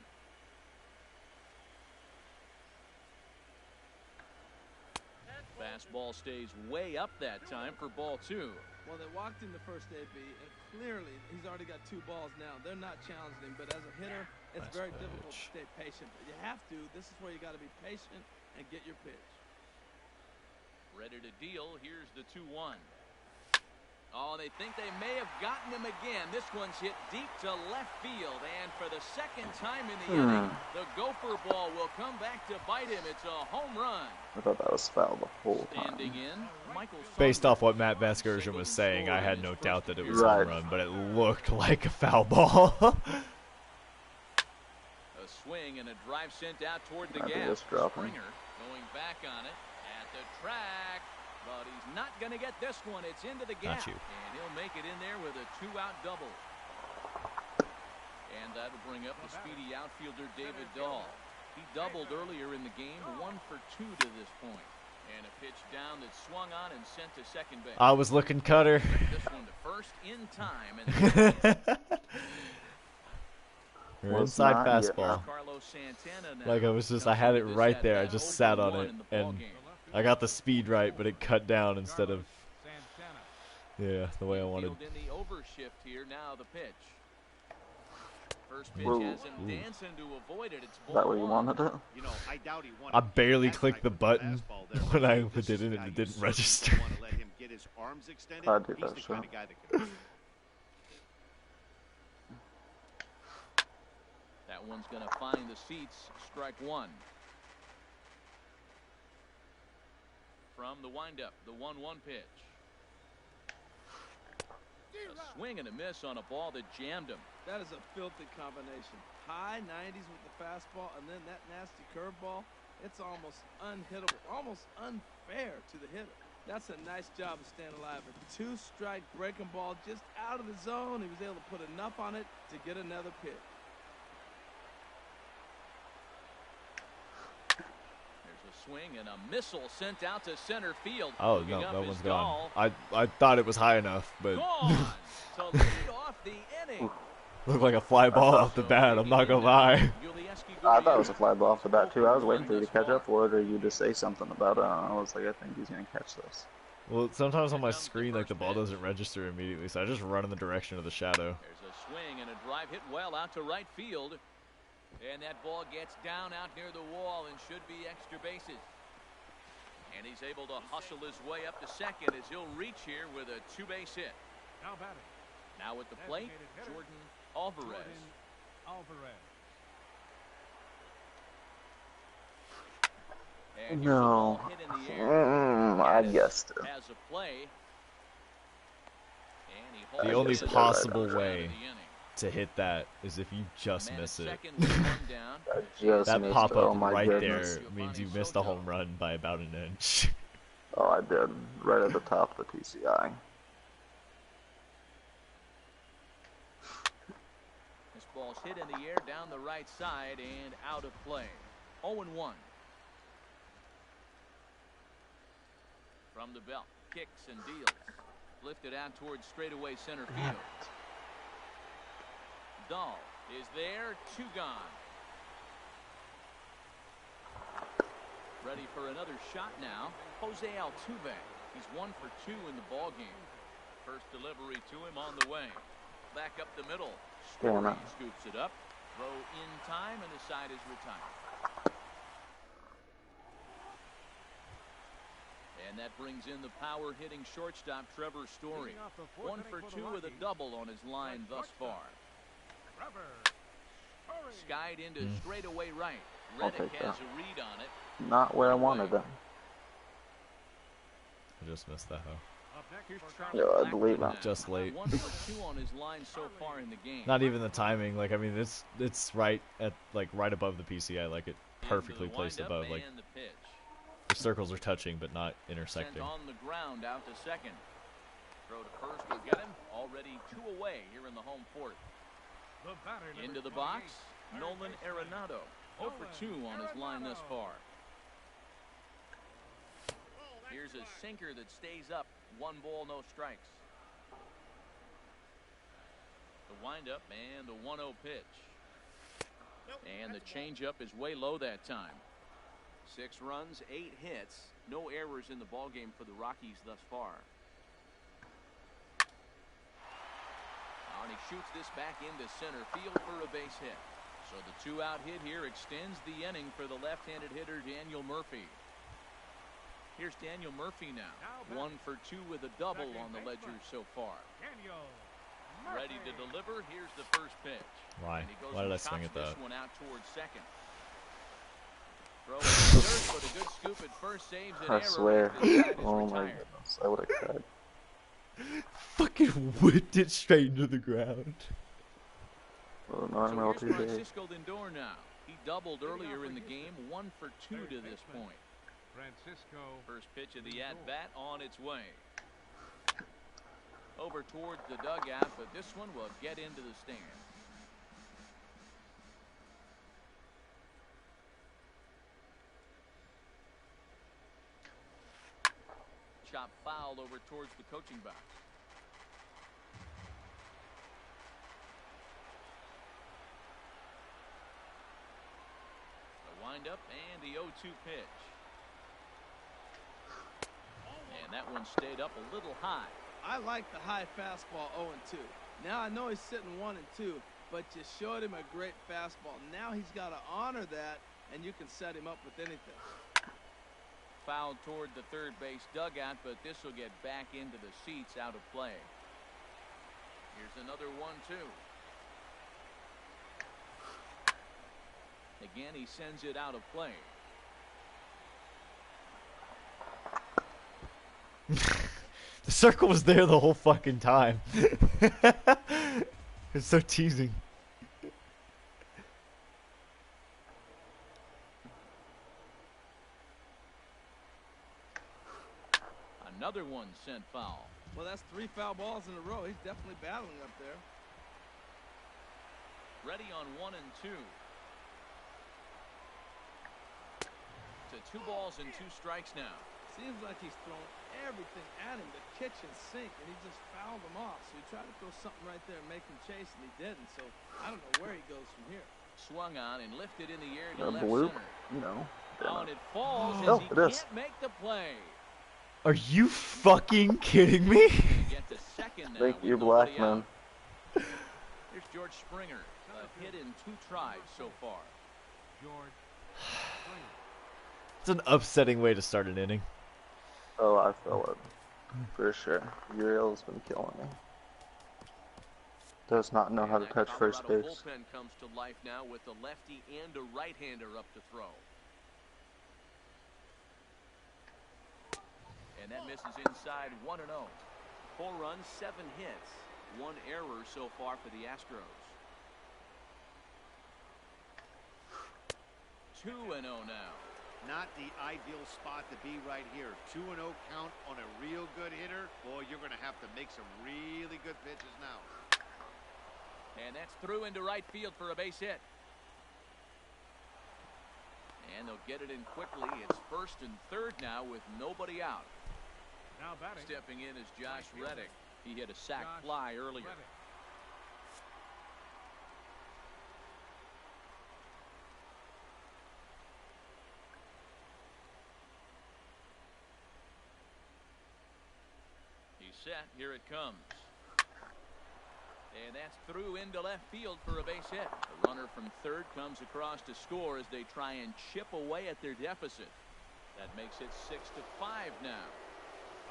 Fastball stays way up that time for ball 2. Well, they walked him the first AB, and clearly he's already got 2 balls now. They're not challenging him, but as a hitter, it's Nice very pitch. difficult to stay patient. But you have to. This is where you got to be patient and get your pitch. Ready to deal. Here's the 2-1. Oh, they think they may have gotten him again. This one's hit deep to left field, and for the second time in the inning, the gopher ball will come back to bite him. It's a home run. I thought that was foul the whole Standing time. in, Michael Based Saunders off what Matt singled Vasgersian was and saying, I scored had in no his doubt first that it was Right. a home run, but it looked like a foul ball. A swing and a drive sent out toward the I think gap. it's dropping. Springer going back on it at the track, but he's not going to get this one. It's into the gap, you. and he'll make it in there with a 2-out double. And that'll bring up the speedy outfielder David Dahl. He doubled earlier in the game, 1 for 2 to this point. And a pitch down that swung on and sent to second base. I was looking cutter. This one to first in time. And Or Was inside not yet. fastball. Carlos Santana now Like I was just, I comes had it into this right there. I at-bat, just 0 sat for on 1 it, in the ball and game. I got the speed right, but it cut down instead of, Santana. yeah, the way I wanted. Infield in the overshift here. Now the pitch. First pitch Whoa. has him dancing to avoid it. It's Is that where you 1. wanted it? You know, I doubt he wanted I to barely that clicked type the of button fastball there. when I This is did it, a and guy it you didn't certainly register. want to let him get his arms extended. I did He's that the shot. kind of guy that can. That one's going to find the seats. Strike 1. From the windup, the 1-1 pitch. A swing and a miss on a ball that jammed him. That is a filthy combination. High 90s with the fastball, and then that nasty curveball. It's almost unhittable, almost unfair to the hitter. That's a nice job of staying alive. A 2-strike breaking ball just out of the zone. He was able to put enough on it to get another pitch. There's a swing and a missile sent out to center field. Oh Looking no, up that is one's gone. Dahl. I thought it was high enough, but Gone to lead off the inning. looked like a fly ball off the bat. I'm not gonna lie. I thought it was a fly ball off the bat too. I was waiting for you to catch up for it, or you to say something about it. I was like, I think he's gonna catch this. Well, sometimes on my screen, like the ball doesn't register immediately, so I just run in the direction of the shadow. There's a swing and a drive hit well out to right field. And that ball gets down out near the wall and should be extra bases. And he's able to hustle his way up to second as he'll reach here with a 2-base hit. Now batting. Now at the plate, Designated hitter, Jordan Alvarez. Jordan Alvarez. And here's the No. ball hit in the air. I Gaddis guessed it. has a play. And he The holds only it to the possible first out of way the inning. to hit that is if you just Man at miss it. second with one down. I just That missed pop it. Oh up my right goodness. there means you missed a home run by about an inch. Oh, I did. Right at the top of the PCI. This ball's hit in the air down the right side and out of play. 0-1. From the belt, kicks and deals. Lifted out towards straightaway center field. Dahl is there, 2 gone. Ready for another shot now, Jose Altuve. He's 1 for 2 in the ball game. First delivery to him on the way. Back up the middle. Story scoops it up. Throw in time, and the side is retired. And that brings in the power-hitting shortstop, Trevor Story. 1 for 2 with a double on his line thus far. Skied into straightaway right. Reddick has a read on it. Not where I wanted them. I just missed that, huh? Yeah, I believe that. Just late. 1 for 2 on his line so far in the game. Not even the timing. Like, I mean, it's right at, like, right above the PCI. Like, it perfectly placed above. Like, the circles are touching but not intersecting. Sent on the ground out to second. Throw to first will get him. Already 2 away here in the home fourth. Into the box, Nolan Arenado. 0 for 2 on his line thus far. Here's a sinker that stays up. 1 ball, no strikes. The windup and the 1-0 pitch. And the changeup is way low that time. 6 runs, 8 hits, no errors in the ball game for the Rockies thus far. And he shoots this back into center field for a base hit. So the 2-out hit here extends the inning for the left-handed hitter Daniel Murphy. Here's Daniel Murphy now. 1 for 2 with a double on the ledger so far. Ready to deliver. Here's the first pitch. Why? Why did I swing at that? This one out towards second. Throw to third, but a good scoop at first saves an I error. swear. Oh my Retired. goodness. I would have cried. Fucking whipped it straight into the ground. Oh, So no, here's LTV. Francisco Lindor now. He doubled earlier in the game. 1 for 2 to this point. Francisco. First pitch of the at-bat on its way. Over towards the dugout, but this one will get into the stand. Chop foul over towards the coaching box. The windup and the 0-2 pitch. And that one stayed up a little high. I like the high fastball 0-2. Now I know he's sitting 1-2, but you showed him a great fastball. Now he's got to honor that, and you can set him up with anything. Fouled toward the third base dugout, but this will get back into the seats out of play. Here's another 1-2. Again, he sends it out of play. The circle was there the whole fucking time. It's so teasing. Another one sent foul. Well, that's 3 foul balls in a row. He's definitely battling up there. Ready on 1 and 2. To 2 balls and 2 strikes now. Seems like he's thrown everything at him, the kitchen sink, and he just fouled him off. So he tried to throw something right there and make him chase, and he didn't. So I don't know where he goes from here. Swung on and lifted in the air to left bloop? center. No. Oh, and it falls as Oh, he it is. can't make the play. Are you fucking kidding me? Get to second now. Thank with you, nobody Blackman. out. Here's George Springer. A hit in 2 tries so far. George. It's an upsetting way to start an inning. Oh, I feel it. For sure. Uriel's been killing me. Does not know how to And that touch first Colorado base. bullpen comes to life now with a lefty and a right-hander up to throw. And that misses inside 1-0. 4 runs, 7 hits. 1 error so far for the Astros. 2-0 now. Not the ideal spot to be right here. 2-0 count on a real good hitter. Boy, you're going to have to make some really good pitches now. And that's through into right field for a base hit. And they'll get it in quickly. It's first and third now with nobody out. Now batting. Stepping in is Josh Reddick. He hit a sac fly earlier. set. Here it comes. And that's through into left field for a base hit. The runner from third comes across to score as they try and chip away at their deficit. That makes it 6-5 now.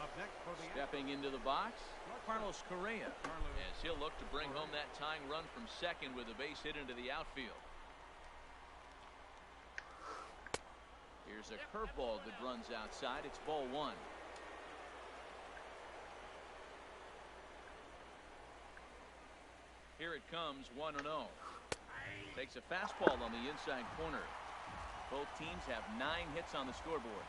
Up next for the Stepping into the box, Carlos Correa, as he'll look to bring home that tying run from second with a base hit into the outfield. Here's a curveball that runs outside. It's ball one. Here it comes, 1-0. Takes a fastball on the inside corner. Both teams have 9 hits on the scoreboard.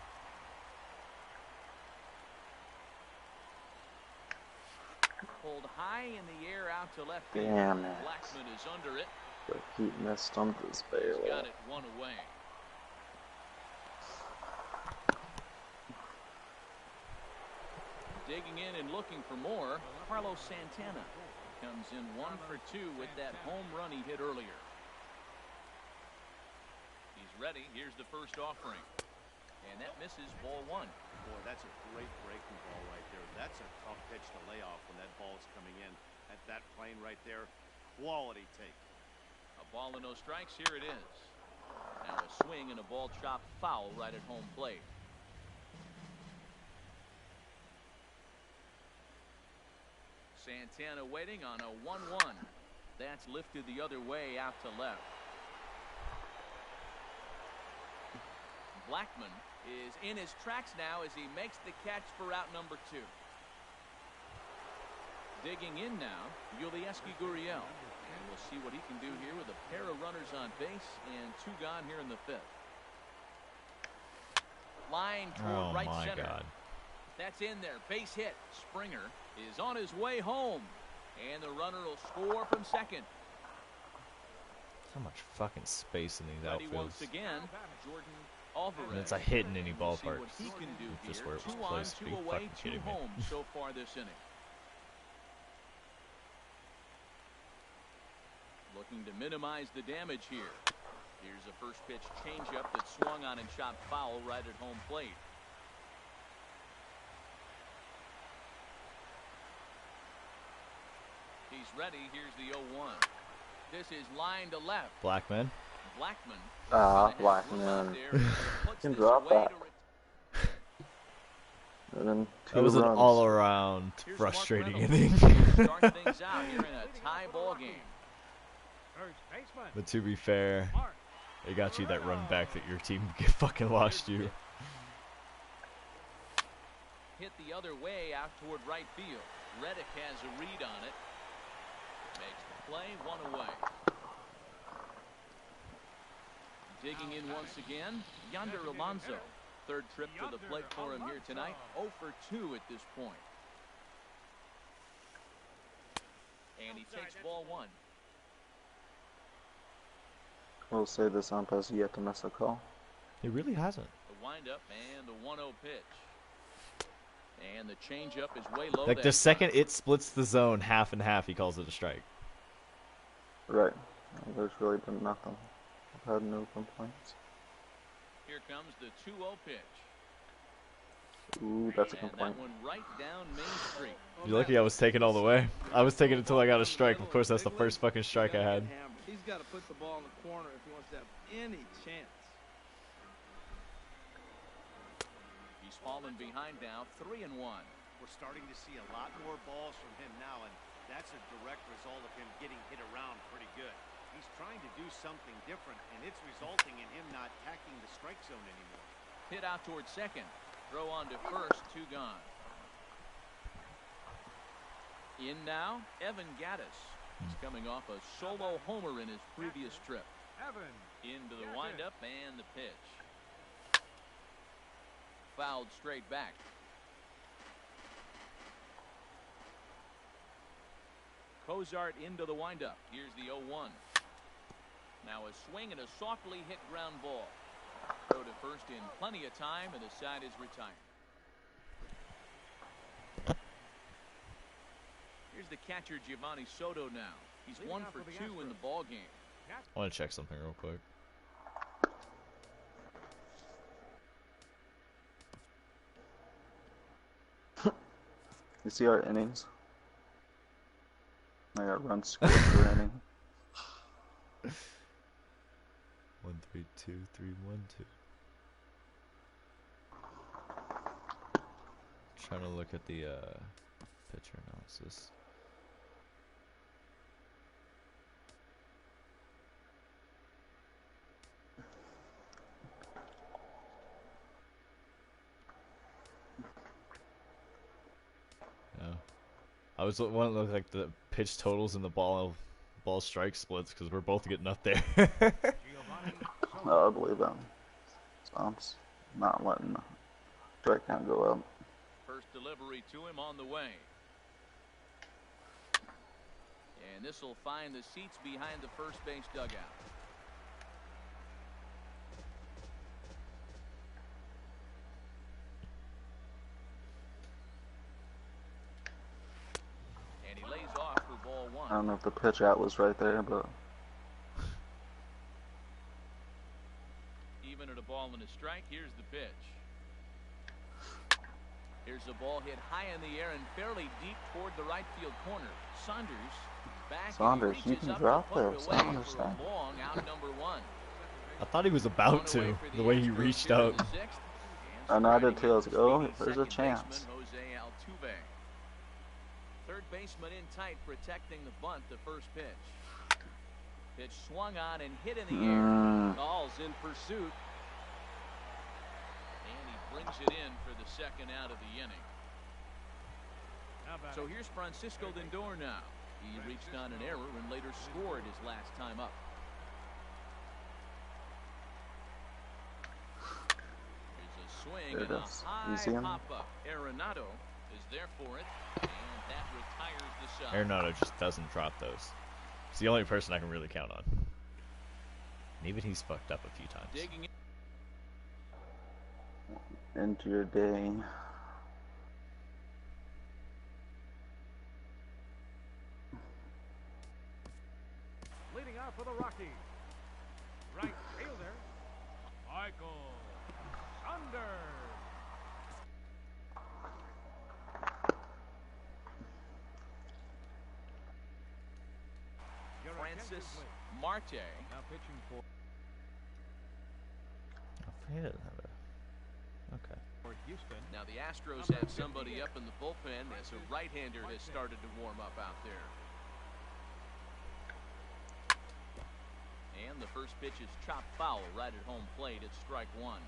Pulled high in the air out to left field. Damn it. Blackman is under it. But he missed on this He's Bailey. got it one away. Digging in and looking for more, Carlos Santana comes in 1 for 2 with that home run he hit earlier. He's ready. Here's the first offering. And that misses, ball one. Boy, that's a great breaking ball right there. That's a tough pitch to lay off when that ball is coming in. At that plane right there, quality take. A ball and no strikes. Here it is. Now a swing and a ball chopped foul right at home plate. Santana waiting on a 1-1. That's lifted the other way out to left. Blackman is in his tracks now as he makes the catch for out number 2. Digging in now, Yulieski Gurriel. And we'll see what he can do here with a pair of runners on base and 2 gone here in the 5th. Line toward right center. Oh my God. That's in there. Base hit. Springer is on his way home. And the runner will score from second. So much fucking space in these Ready outfields. once again, Jordan Alvarez. And it's a hit in any We'll see ballpark. what he can do Just here. where it was 2 on, placed. 2 Are you away, fucking 2 kidding me? home so far this inning. Looking to minimize the damage here. Here's a first pitch changeup that swung on and shot foul right at home plate. He's ready. Here's the 0-1. This is line to left. Blackman. Blackman. Blackman. Can drop that. And then 2 That was an runs. all-around Here's frustrating Mark inning. Start things out here in a tie ball game. first baseman. But to be fair, Mark. it got you that run back that your team fucking lost you. Hit the other way out toward right field. Reddick has a read on it. Makes the play, 1 away. Digging in once again, Yonder Alonso. 3rd trip to the plate for him here tonight. 0 for 2 at this point. And he takes ball 1. We'll say this ump has yet to miss a call. He really hasn't. The windup and the 1-0 pitch. And the changeup is way low. Like the second it splits the zone half and half, he calls it a strike. Right. There's really been nothing. I've had no complaints. Here comes the 2-0 pitch. Ooh, that's a And complaint. that one right down Main Street. You're lucky I was taking all the way. I was taking it until I got a strike. Of course, that's the first fucking strike I had. He's got to put the ball in the corner if he wants to have any chance. He's fallen behind now, 3-1. We're starting to see a lot more balls from him now, and that's a direct result of him getting hit around pretty good. He's trying to do something different, and it's resulting in him not attacking the strike zone anymore. Hit out towards second. Throw on to first, 2 gone. In now, Evan Gaddis. He's coming off a solo homer in his previous trip. Evan. Into the windup and the pitch. Fouled straight back. Cozart into the windup. Here's the 0-1. Now a swing and a softly hit ground ball. Throw to first in plenty of time, and the side is retired. Here's the catcher Giovanni Soto now. He's 1 for 2 in the ball game. I want to check something real quick. You see our innings? I got runs scored per inning. 1-3-2-3-1-2. Trying to look at the pitcher analysis. Yeah, I was want to look like the pitch totals and the ball strike splits because we're both getting up there. Oh, I believe that. So I'm not letting the strike count go up. First delivery to him on the way. And this will find the seats behind the first base dugout. And he lays off for ball one. I don't know if the pitch out was right there, but Even at a ball and a strike, here's the pitch. Here's the ball hit high in the air and fairly deep toward the right field corner. Saunders back. Saunders, you can drop there. Saunders, for a long out number one. I thought he was about to, the way he reached out. I know I did too. I was like, oh, there's a chance. Third baseman in tight, protecting the bunt. The first pitch. Pitch swung on and hit in the air. Gall's in pursuit. And he brings it in for the second out of the inning. So here's Francisco Lindor now. He reached on an error and later scored his last time up. Here's a swing There it and a is. high You see him? pop-up. Arenado is there for it, and that retires the side. Arenado just doesn't drop those. He's the only person I can really count on. And even he's fucked up a few times. Digging Into your day. Leading off for the Rockies. Right fielder, Michael Saunders. Francis Marte. Now pitching for He doesn't have a... Okay. Houston. Now the Astros have somebody up in the bullpen as a right-hander has started to warm up out there. And the first pitch is chopped foul right at home plate at strike one.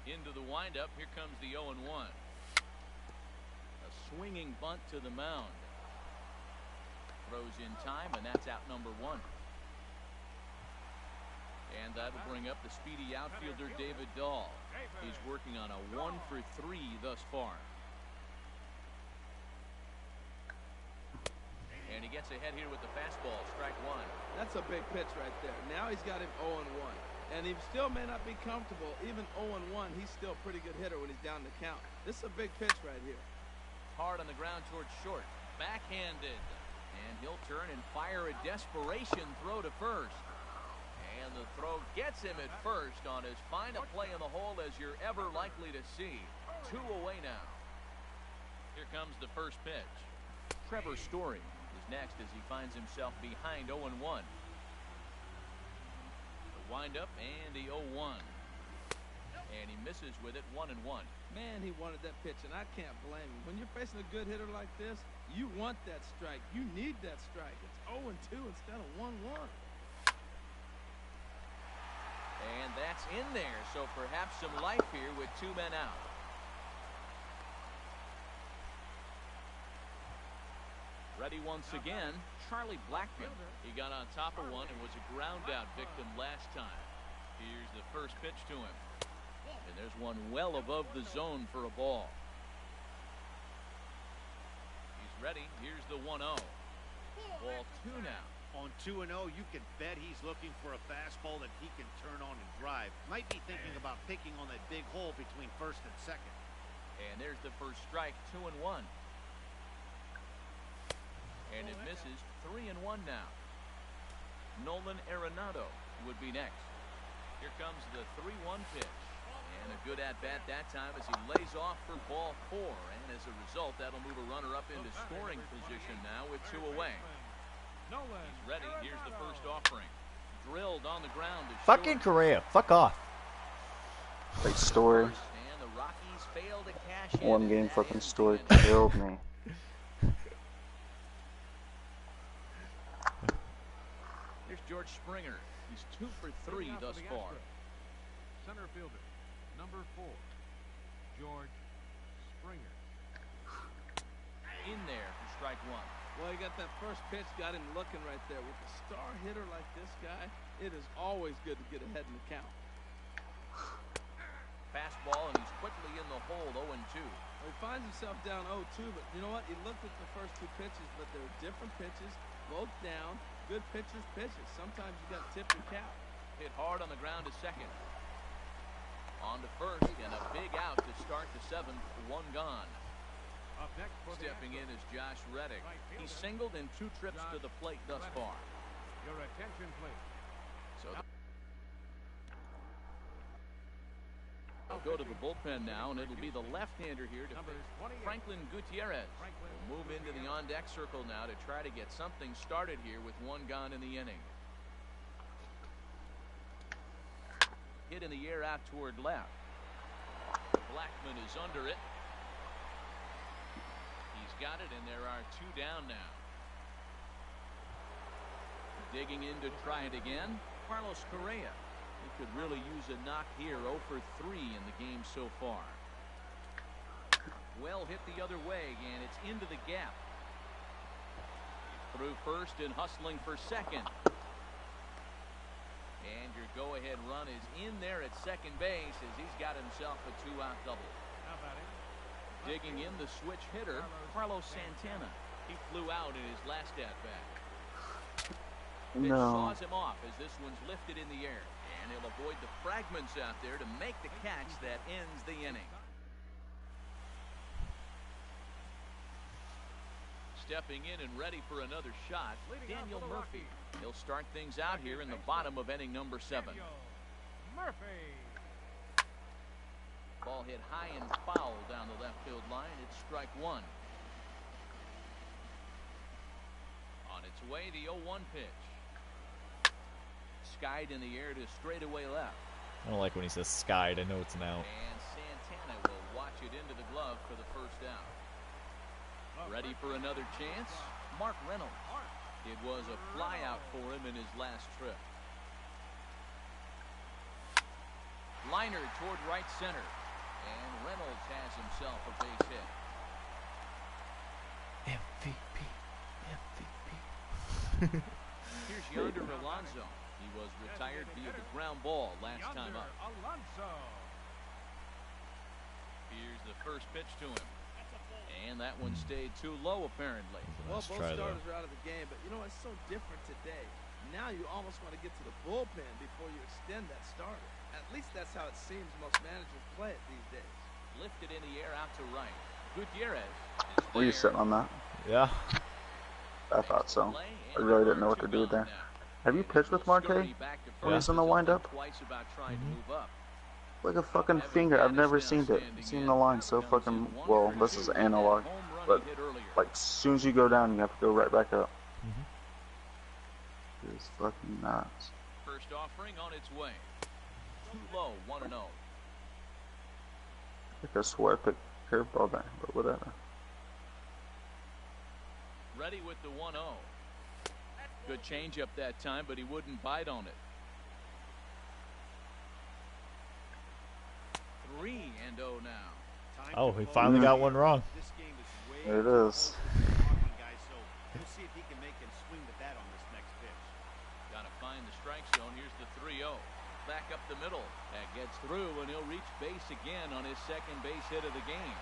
Into the windup, here comes the 0-1. A swinging bunt to the mound. Throws in time, and that's out number one. And that'll bring up the speedy outfielder David Dahl. He's working on a 1-for-3 thus far. And he gets ahead here with the fastball, strike one. That's a big pitch right there. Now he's got him 0-1. And he still may not be comfortable. Even 0-1, he's still a pretty good hitter when he's down the count. This is a big pitch right here. Hard on the ground towards short. Backhanded. And he'll turn and fire a desperation throw to first. And the throw gets him at first on as fine a play in the hole as you're ever likely to see. 2 away now. Here comes the first pitch. Trevor Story is next as he finds himself behind 0-1. The windup and the 0-1. And he misses with it 1-1. Man, he wanted that pitch, and I can't blame him. When you're facing a good hitter like this, you want that strike. You need that strike. It's 0-2 instead of 1-1. And that's in there, so perhaps some life here with 2 men out. Ready once again, Charlie Blackmon. He got on top of one and was a ground out victim last time. Here's the first pitch to him. And there's one well above the zone for a ball. He's ready. Here's the 1-0. Ball 2 now. On 2-0, you can bet he's looking for a fastball that he can turn on and drive. Might be thinking about picking on that big hole between first and second. And there's the first strike, 2-1. And it misses, 3-1 now. Nolan Arenado would be next. Here comes the 3-1 pitch. And a good at-bat that time as he lays off for ball 4. And as a result, that'll move a runner up into scoring position now with 2 away. He's ready. Here's the first offering. Drilled on the ground. Fucking Correa. Fuck off. Great story. And the Rockies fail to cash in. One game fucking story killed me. Here's George Springer. He's 2 for 3 thus far. Center fielder, number 4, George Springer. In there for strike 1. Well, he got that first pitch, got him looking right there. With a star hitter like this guy, it is always good to get ahead in the count. Fastball, and he's quickly in the hole, 0-2. Well, he finds himself down 0-2, but you know what? He looked at the first 2 pitches, but they were different pitches, both down. Good pitchers pitches. Sometimes you got to tip your cap. Hit hard on the ground to second. On to first, and a big out to start the 7th. 1 gone. Up next for Stepping the in is Josh Reddick. He's singled in 2 trips to the plate thus far. Your attention, please. So I'll go to the bullpen now, and it'll be the left-hander here to Franklin Gutierrez. We'll move into the on-deck circle now to try to get something started here with 1 gone in the inning. Hit in the air out toward left. Blackman is under it. He's got it, and there are 2 down now. Digging in to try it again, Carlos Correa. He could really use a knock here. 0 for 3 in the game so far. Well hit the other way, and it's into the gap. Through first and hustling for second. And your go-ahead run is in there at second base as he's got himself a 2-out double. How about him? Digging in the switch hitter, Carlos Santana. He flew out in his last at-bat. Pitch No. saws him off as this one's lifted in the air. And he'll avoid the fragments out there to make the catch that ends the inning. Stepping in and ready for another shot, Daniel Murphy. He'll start things out here in the bottom of inning number 7. Murphy. Ball hit high and foul down the left field line. It's strike 1. On its way, the 0-1 pitch. Skied in the air to straightaway left. I don't like when he says skied. I know it's an out. And Santana will watch it into the glove for the first out. Ready for another chance? Mark Reynolds. It was a flyout for him in his last trip. Liner toward right center. And Reynolds has himself a base hit. MVP. Here's Yonder Alonso. He was retired via the ground ball last time up. Alonso. Here's the first pitch to him. And that one stayed too low, apparently. Well, Let's both try starters though. are out of the game, but you know, it's so different today. Now you almost want to get to the bullpen before you extend that starter. At least that's how it seems most managers play it these days. Lifted in the air out to right. Gutierrez. Were you sitting on that? Yeah. I thought so. I really didn't know what to do there. Have you pitched with Marte when he's in the windup? Like a fucking finger. I've never seen it. I've seen the line so fucking well. This is analog, but like as soon as you go down, you have to go right back up. It's fucking nuts. First offering on its way. Too low, 1-0. I think I swore I picked curveball there, but whatever. Ready with the 1-0. Good changeup that time, but he wouldn't bite on it. 3-0 now. Oh, he finally got one wrong. This game is way There it is. guys, so we'll see if he can make him swing the bat on this next pitch. Got to find the strike zone. Here's the 3-0. Back up the middle. That gets through, and he'll reach base again on his second base hit of the game.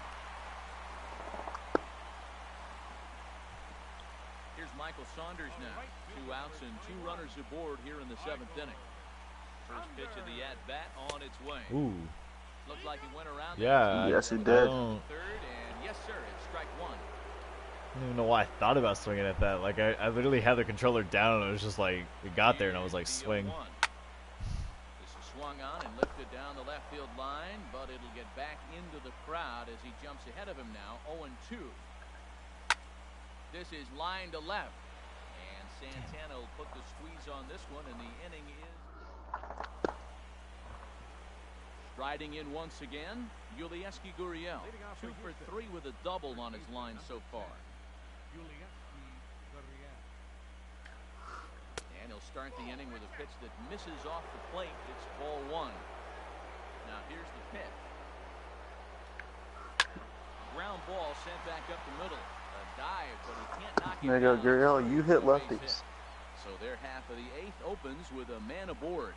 Here's Michael Saunders now. 2 outs and 2 runners aboard here in the 7th inning. First pitch of the at-bat on its way. Ooh. Looks like he went around. Yeah. Yes, he I did. don't Third, and yes, sir, it's strike 1. even know why I thought about swinging at that. Like, I literally had the controller down, and it was just like, it got there, and I was like, The swing. 0-1. This is swung on and lifted down the left field line, but it'll get back into the crowd as he jumps ahead of him now, 0-2. This is line to left, and Santana will put the squeeze on this one, and the inning is striding in once again. Yulieski Gurriel, 2 for 3 with a double on his line so far. And he'll start the inning with a pitch that misses off the plate. It's ball 1. Now here's the pitch. Ground ball sent back up the middle. A dive, but he can't knock it There you go, down. Gurriel. You hit No base lefties. hit. So their half of the 8th opens with a man aboard.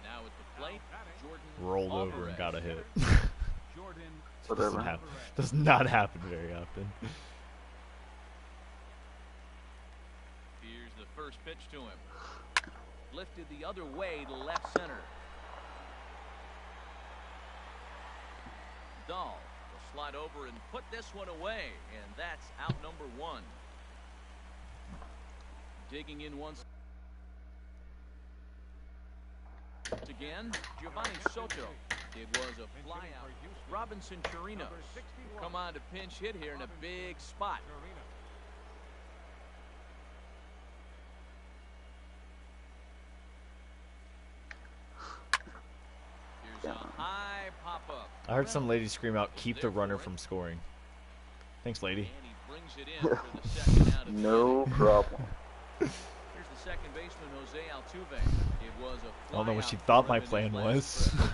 Now at the plate, Jordan Rolled over Alvarez. and got a hit. Whatever. Does not happen very often. Here's the first pitch to him. Lifted the other way to left center. Dahl will slide over and put this one away, and that's out number 1. Digging in once again, Giovanni Soto. It was a flyout. Robinson Chirinos come on to pinch hit here in a big spot. Here's a high pop-up. I heard some lady scream out, "Keep the runner from scoring." Thanks, lady. And he brings it in for the second out of the No inning. problem. Here's the second baseman, Jose Altuve. It was a I don't know what she flyout thought for my him in plan his last was. trip.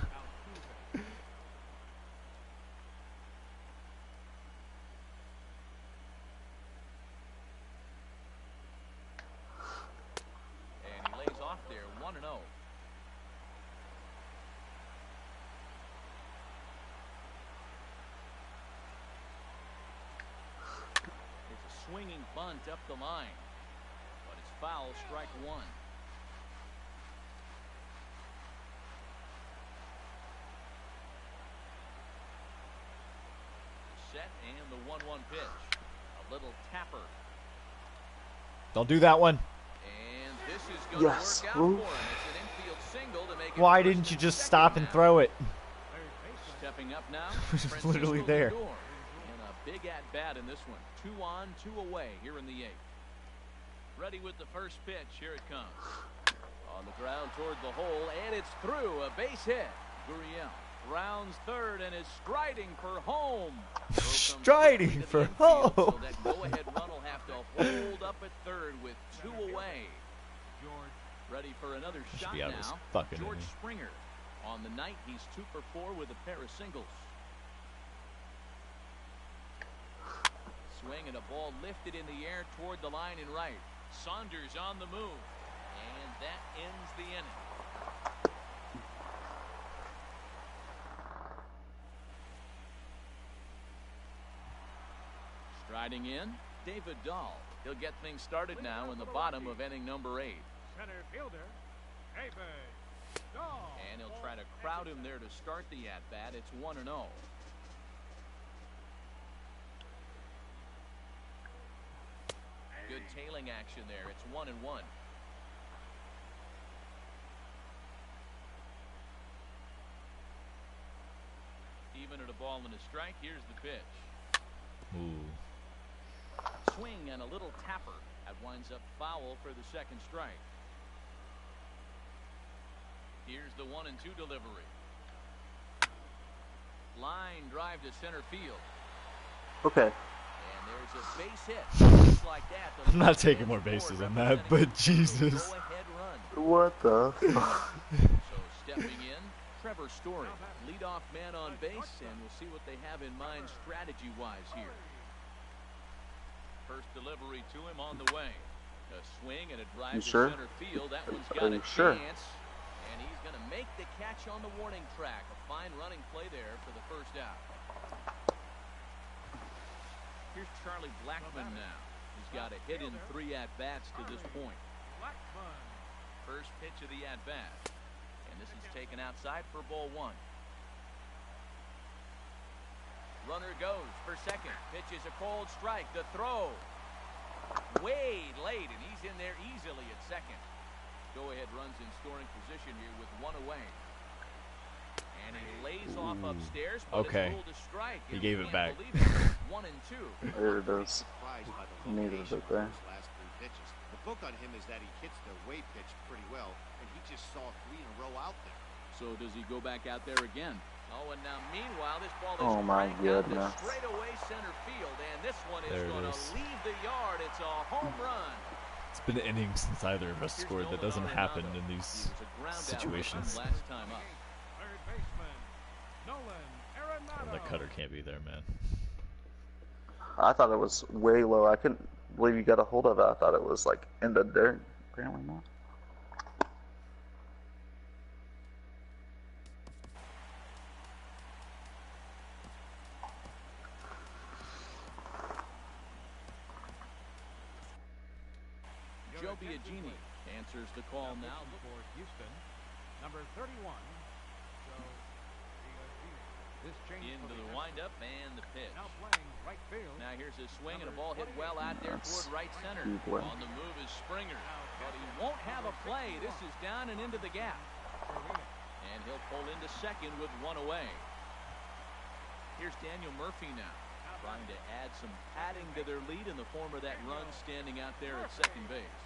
And he lays off there, 1-0. It's a swinging bunt up the line, but it's foul, strike 1. Set and the 1-1 pitch. A little tapper. Don't do that one. And this is going to Yes. work out for him. It's an infield single to make it Why first didn't you and just second stop and now. throw it? Stepping up now, It's Francisco literally there. Lindor. And a big at-bat in this one. 2 on, 2 away here in the 8th. Ready with the first pitch. Here it comes. On the ground toward the hole, and it's through. A base hit. Gurriel rounds third and is striding for home. Striding Into the for infield, home. So that go-ahead run will have to hold up at third with 2 away. Ready for another Should shot be out of this now. fucking George inning. Springer. On the night, he's 2 for 4 with a pair of singles. Swing and a ball lifted in the air toward the line and right. Saunders on the move. And that ends the inning. Striding in, David Dahl. He'll get things started now in the bottom of inning number 8. Center fielder, David Dahl. And he'll try to crowd him there to start the at-bat. It's 1-0. Good tailing action there. It's 1-1. Even at a ball and a strike, here's the pitch. Ooh. Swing and a little tapper. That winds up foul for the second strike. Here's the 1-2 delivery. Line drive to center field. Okay. And there's a base hit. Just like that, the I'm not lead taking man more scored, bases than that, representing but the Jesus. go-ahead run. What the fuck? So stepping in, Trevor Story, leadoff man on base, and we'll see what they have in mind strategy-wise here. First delivery to him on the way. A swing and a drive You to sure? center field. That one's Are got you a sure? chance. And he's going to make the catch on the warning track. A fine running play there for the first out. Here's Charlie Blackmon now. He's got a hit in 3 at-bats to this point. Blackmon. First pitch of the at-bat. And this is taken outside for ball 1. Runner goes for second. Pitch is a cold strike. The throw. Way late, and he's in there easily at second. Go-ahead runs in scoring position here with one away. And he lays off upstairs, but Okay. it's ruled a strike. He gave it back. 1 and 2. There it is. Surprised by the Needed location it of there. those last 3 pitches. The book on him is that he hits the way pitch pretty well, and he just saw 3 in a row out there. So does he go back out there again? Oh, and now meanwhile, this ball is Oh, my cranked out to goodness. straightaway center field, and this one is There it going to is. leave the yard. It's a home run. It's been innings since either of us scored. That doesn't happen in He these was a ground out situations. last time up. Third baseman, Nolan Arenado. The cutter can't be there, man. I thought it was way low. I couldn't believe you got a hold of it. I thought it was like in the dirt. Apparently not. Joe Biagini answers the call now. For Houston, number 31. So, this change Into for the Astros. windup and the pitch. Now playing right field. Now here's his swing, and a ball hit well out there toward right center. Good play. On the move is Springer, but he won't have a play. This is down and into the gap. And he'll pull into second with one away. Here's Daniel Murphy now, trying to add some padding to their lead in the form of that run standing out there at second base.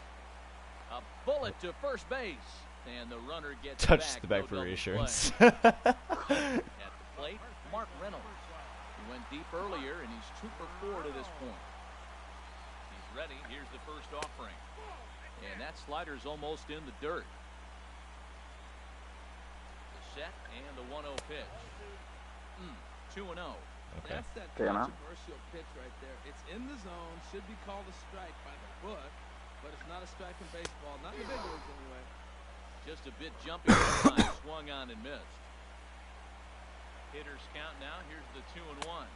A bullet to first base, and the runner gets Touched back. the back No for double reassurance. play. At the plate, Mark Reynolds. He went deep earlier, and he's 2 for 4 to this point. He's ready. Here's the first offering. And that slider's almost in the dirt. The set and the 1-0 pitch. 2-0. Okay. That's that Fair enough. controversial pitch right there. It's in the zone, should be called a strike by the book, but it's not a strike in baseball. Not in the big leagues anyway. Just a bit jumpy this time, swung on and missed. Hitters count now. Here's the 2-1.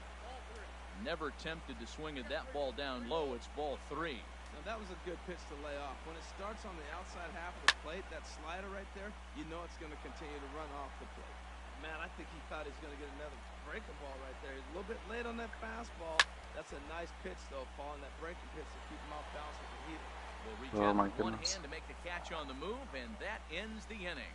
Never tempted to swing at that ball down low. It's ball 3. Now that was a good pitch to lay off. When it starts on the outside half of the plate, that slider right there, you know it's going to continue to run off the plate. Man, I think he thought he was going to get another breaking ball right there. He's a little bit late on that fastball. That's a nice pitch, though, following that breaking pitch to keep him off balance with the heater. Will reach Oh, out my with one goodness. hand to make the catch on the move, and that ends the inning.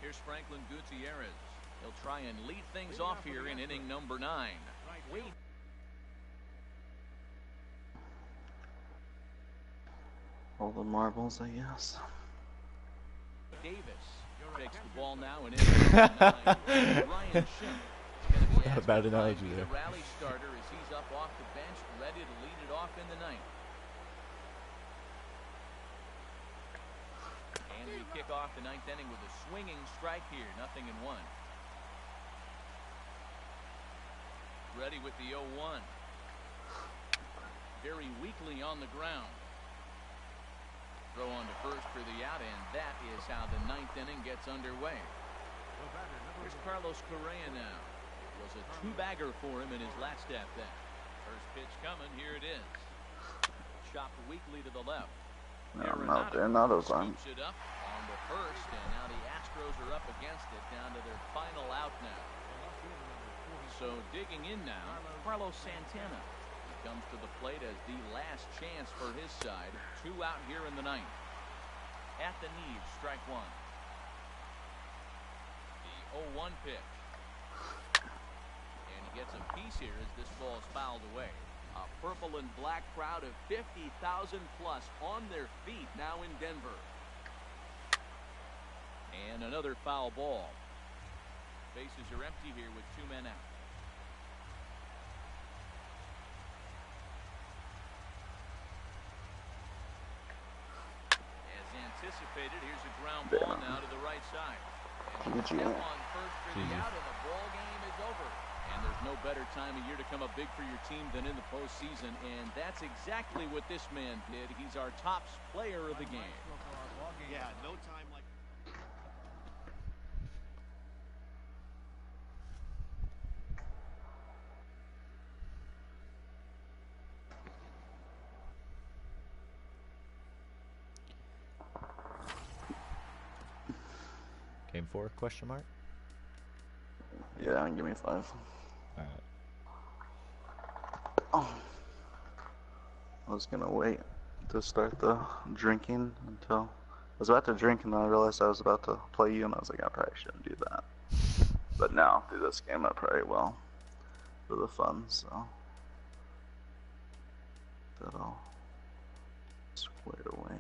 Here's Franklin Gutierrez. He'll try and lead things off here in inning number 9. Wade All the marbles, I guess. Davis takes the ball now in inning number 9. Ryan Schimm. Not a bad analogy The there. rally starter as he's up off the bench, ready to lead it off in the 9th. And we kick off the 9th inning with a swinging strike here, 0-1. Ready with the 0-1. Very weakly on the ground. Throw on to first for the out, and that is how the 9th inning gets underway. Here's Carlos Correa now. It was a 2-bagger for him in his last at bat. First pitch coming, here it is. Chopped weakly to the left. No, they're not those on. Scoops it up on the first, and now the Astros are up against it, down to their final out now. So digging in now, Carlos Santana. He comes to the plate as the last chance for his side. 2 out here in the 9th. At the knees, strike 1. The 0-1 pitch. And he gets a piece here as this ball is fouled away. A purple and black crowd of 50,000 plus on their feet now in Denver. And another foul ball. Bases are empty here with 2 men out. As anticipated, here's a ground ball now to the right side. And GG. on first for the out, and the ball game is over. And there's no better time of year to come up big for your team than in the postseason, and that's exactly what this man did. He's our top player of the game. Yeah, no time like. Game 4? Question mark. Yeah, give me 5. All right. Oh. I was gonna wait to start the drinking until I was about to drink, and then I realized I was about to play you, and I was like, I probably shouldn't do that. But now, through this game, I probably will for the fun, so that all squared away.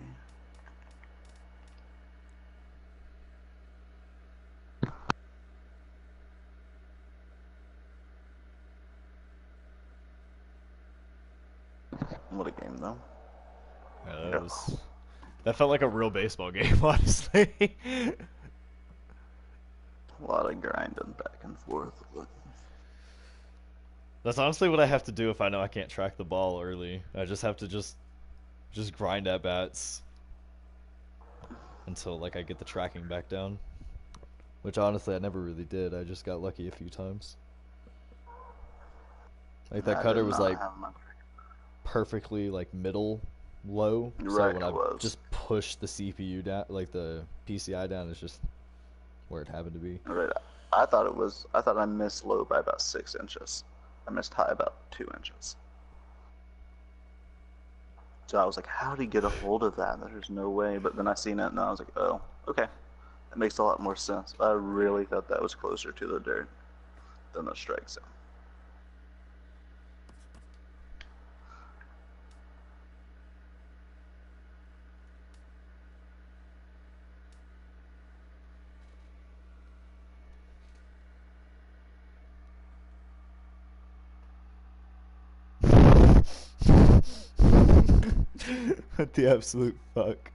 What a game, though. Yeah, that felt like a real baseball game, honestly. A lot of grinding back and forth. That's honestly what I have to do if I know I can't track the ball early. I just have to just grind at bats until like I get the tracking back down. Which honestly I never really did. I just got lucky a few times. Like that cutter was like perfectly like middle low. So Right, when it I was. just pushed the CPU down, like the PCI down, it's just where it happened to be. Right. I thought I missed low by about 6 inches. I missed high about 2 inches. So I was like, how did he get a hold of that? There's no way. But then I seen it, and I was like, oh, okay. That makes a lot more sense. I really thought that was closer to the dirt than the strike zone. What the absolute fuck?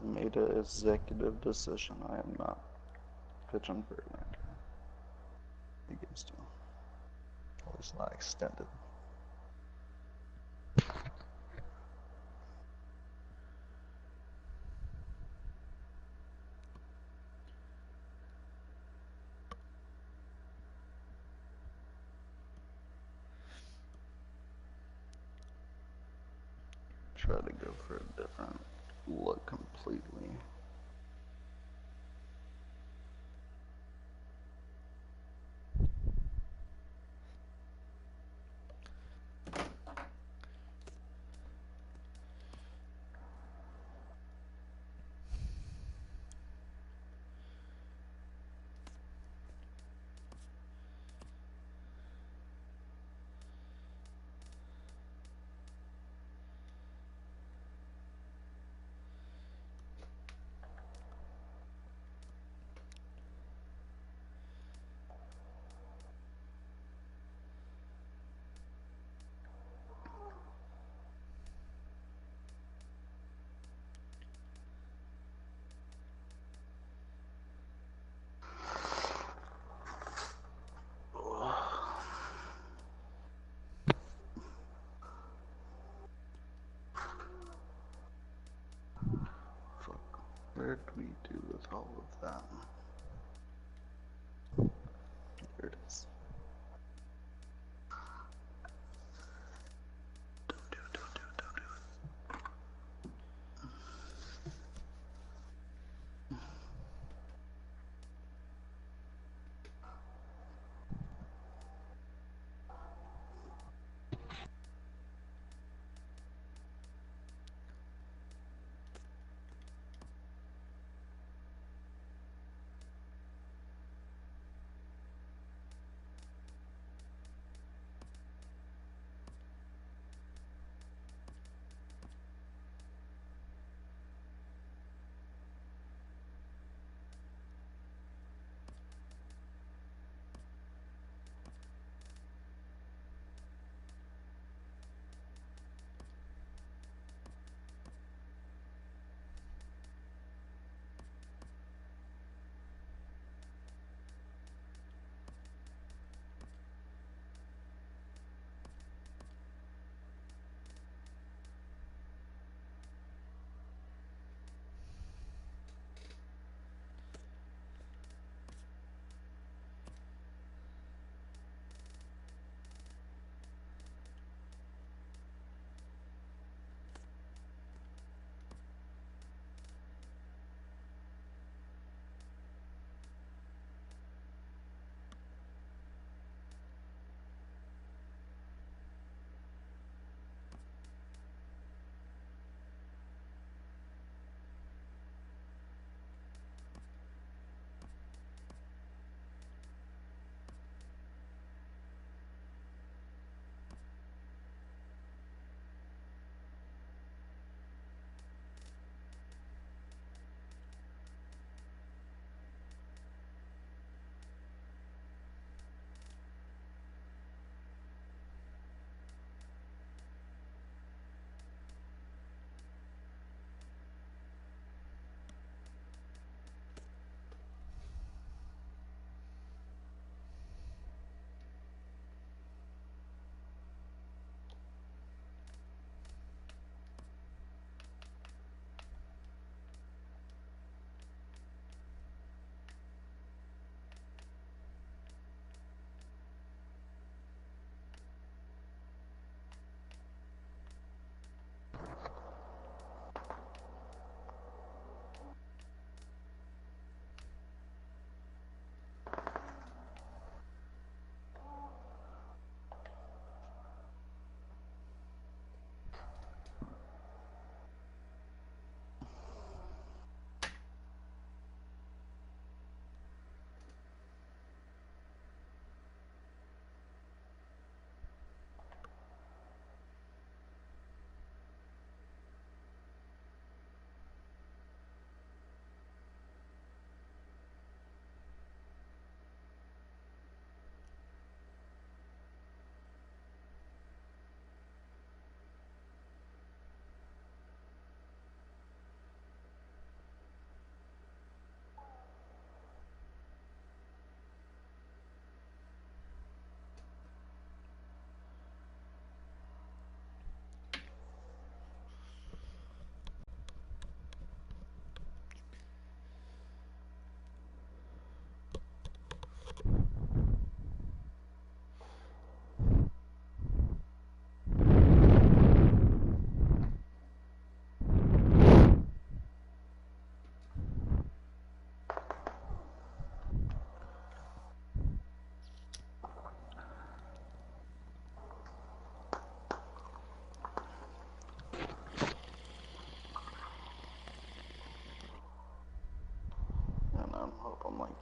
made an executive decision. I am not pitching Verlander. He games still. Well, it's not extended. Try to go for a different look completely. Fuck. Where did we do with all of that? There it is. Don't do it, don't do it, don't do it.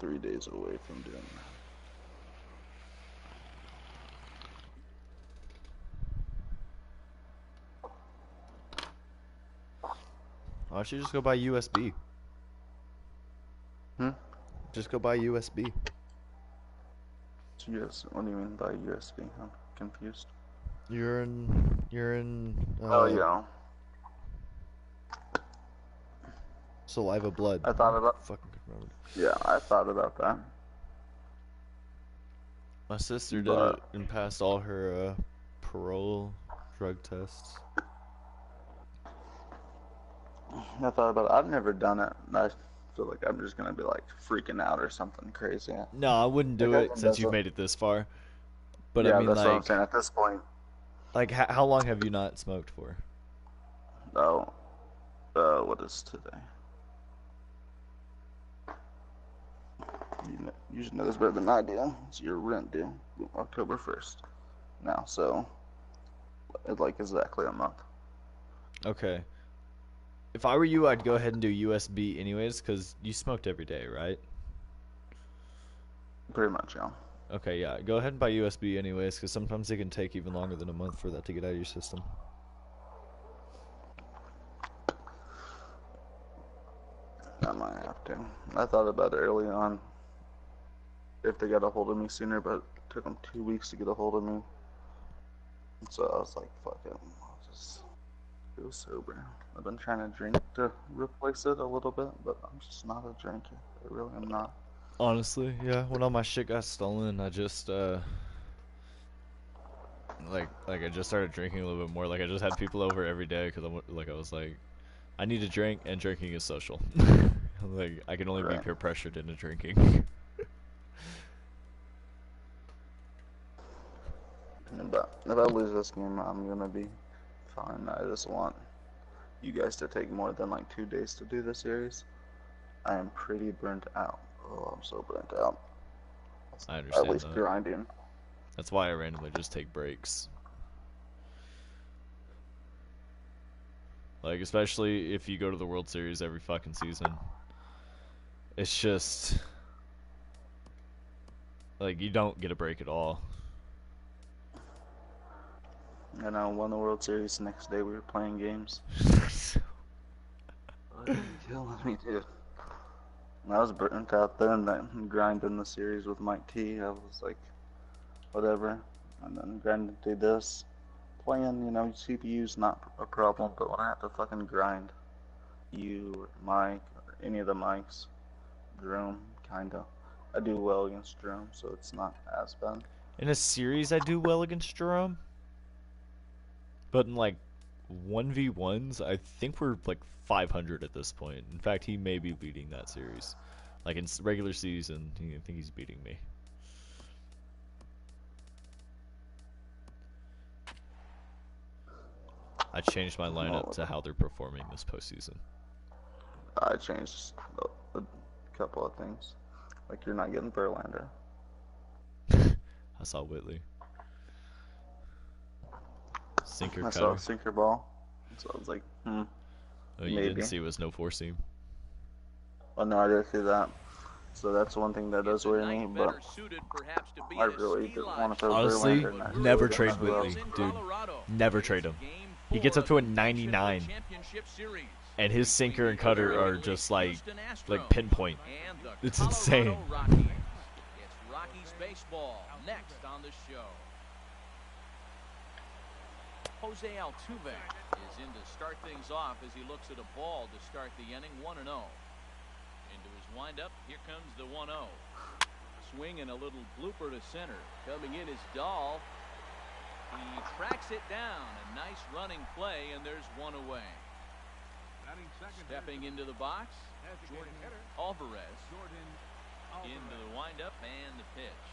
3 days away from doing that. Why don't you just go buy USB? Just go buy USB. What do you mean by USB? I'm confused. You're in. Oh yeah. Saliva blood. I thought about. Fucking remember. Yeah, I thought about that. My sister did it and passed all her parole drug tests. I thought about it. I've never done it. I feel like I'm just gonna be like freaking out or something crazy. No, I wouldn't do it since you've made it this far. But yeah, I mean, that's like, what I'm saying. At this point, like, how long have you not smoked for? oh, what is today? You should know this better than I do. It's your rent due October 1st. Now, so it's like exactly a month. Okay. If I were you, I'd go ahead and do USB anyways, because you smoked every day, right? Pretty much, yeah. Okay, yeah. Go ahead and buy USB anyways, because sometimes it can take even longer than a month for that to get out of your system. I might have to. I thought about it early on if they got a hold of me sooner, but it took them 2 weeks to get a hold of me. So I was like, fuck it. I'll just go sober. I've been trying to drink to replace it a little bit, but I'm just not a drinker. I really am not. Honestly, yeah. When all my shit got stolen, I just like I just started drinking a little bit more. Like I just had people over every day because I was like, I need to drink, and drinking is social. Like I can only be peer pressured into drinking. But if I lose this game, I'm gonna be fine. I just want you guys to take more than like 2 days to do the series. I am pretty burnt out. Oh, I'm so burnt out. I understand At least that. grinding. That's why I randomly just take breaks. Like, especially if you go to the World Series every fucking season. It's just... like, you don't get a break at all. And I won the World Series. The next day we were playing games. What are you killing me, dude? And I was burnt out then, grinding the series with Mike T. I was like, whatever. And then grinding through this. Playing, you know, CPU's not a problem, but when I have to fucking grind you or Mike or any of the mics, Jerome, kinda. I do well against Jerome, so it's not as bad. In a series, I do well against Jerome. But in, like, 1v1s, I think we're, like, 500 at this point. In fact, he may be leading that series. Like, in regular season, I think he's beating me. I changed my lineup to how they're performing this postseason. I changed a couple of things. Like, you're not getting Verlander. I saw Whitley. Sinker I cutter. saw a sinker ball. So I was like, Oh, you maybe. didn't see it was no four seam? Oh, no, I did see that. So that's one thing that does worry me, but I really didn't want to throw honestly, Verlander. never trade Whitley, dude. Never trade him. He gets up to a 99, and his sinker and cutter are just like pinpoint. It's insane. It's Rockies baseball next on the show. Jose Altuve is in to start things off as he looks at a ball to start the inning, 1-0. Into his windup, here comes the 1-0. Swing and a little blooper to center. Coming in is Dahl. He tracks it down. A nice running play, and there's one away. Stepping into the box, Jordan Alvarez. Into the windup and the pitch.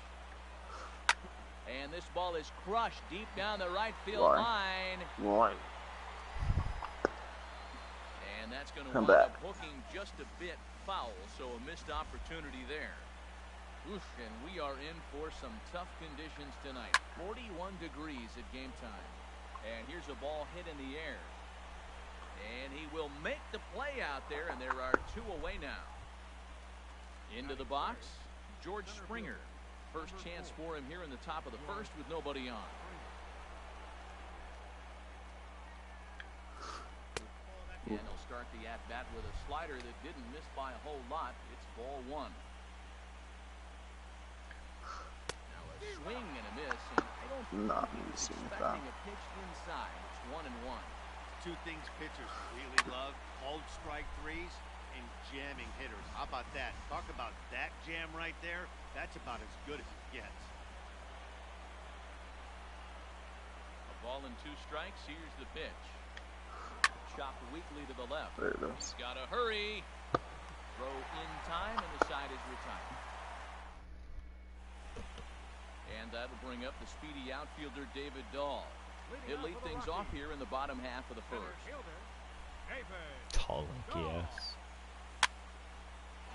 And this ball is crushed deep down the right field line. And that's going to wind up hooking just a bit foul, so a missed opportunity there. Oof, and we are in for some tough conditions tonight. 41 degrees at game time. And here's a ball hit in the air. And he will make the play out there, and there are two away now. Into the box, George Springer. First chance for him here in the top of the first with nobody on. And he'll start the at-bat with a slider that didn't miss by a whole lot. It's ball one. Now a swing and a miss, and I don't think he was expecting a pitch inside. It's 1-1. Two things pitchers really love: called strike threes and jamming hitters. How about that? Talk about that jam right there. That's about as good as it gets. A ball and 2 strikes. Here's the pitch. Chopped weakly to the left. There it is. He's got to hurry. Throw in time, and the side is retired. And that'll bring up the speedy outfielder David Dahl. He'll lead things off here in the bottom half of the first. Tall yes.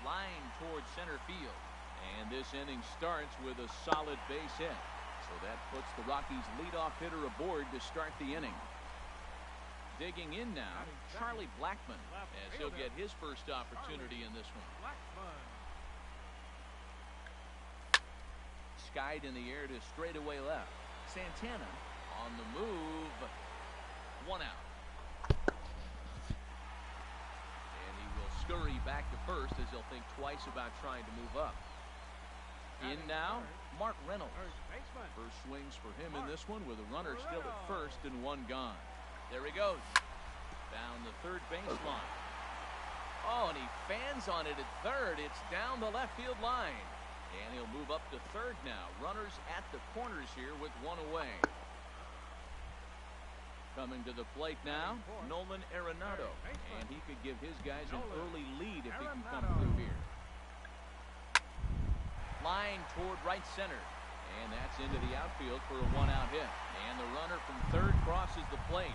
Line towards center field. And this inning starts with a solid base hit. So that puts the Rockies' leadoff hitter aboard to start the inning. Digging in now, Charlie Blackmon, as he'll get his first opportunity in this one. Skied in the air to straightaway left. Santana on the move. 1 out. And he will scurry back to first as he'll think twice about trying to move up. In now, Mark Reynolds. First swings for him in this one with a runner still at first and 1 gone. There he goes. Down the third baseline. Oh, and he fans on it at third. It's down the left field line. And he'll move up to third now. Runners at the corners here with 1 away. Coming to the plate now, Nolan Arenado. And he could give his guys an early lead if he can come through here. Line toward right center. And that's into the outfield for a 1-out hit. And the runner from third crosses the plate.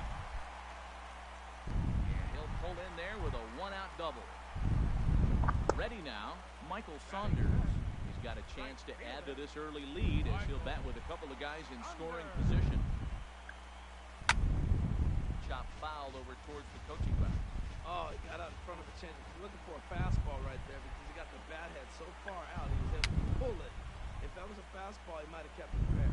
And he'll pull in there with a 1-out double. Ready now, Michael Saunders. He's got a chance to add to this early lead as he'll bat with a couple of guys in scoring position. Chop foul over towards the coaching box. Oh, he got out in front of the change. He's looking for a fastball right there because he got the bat head so far out he was able to pull it. If that was a fastball, he might have kept it fair.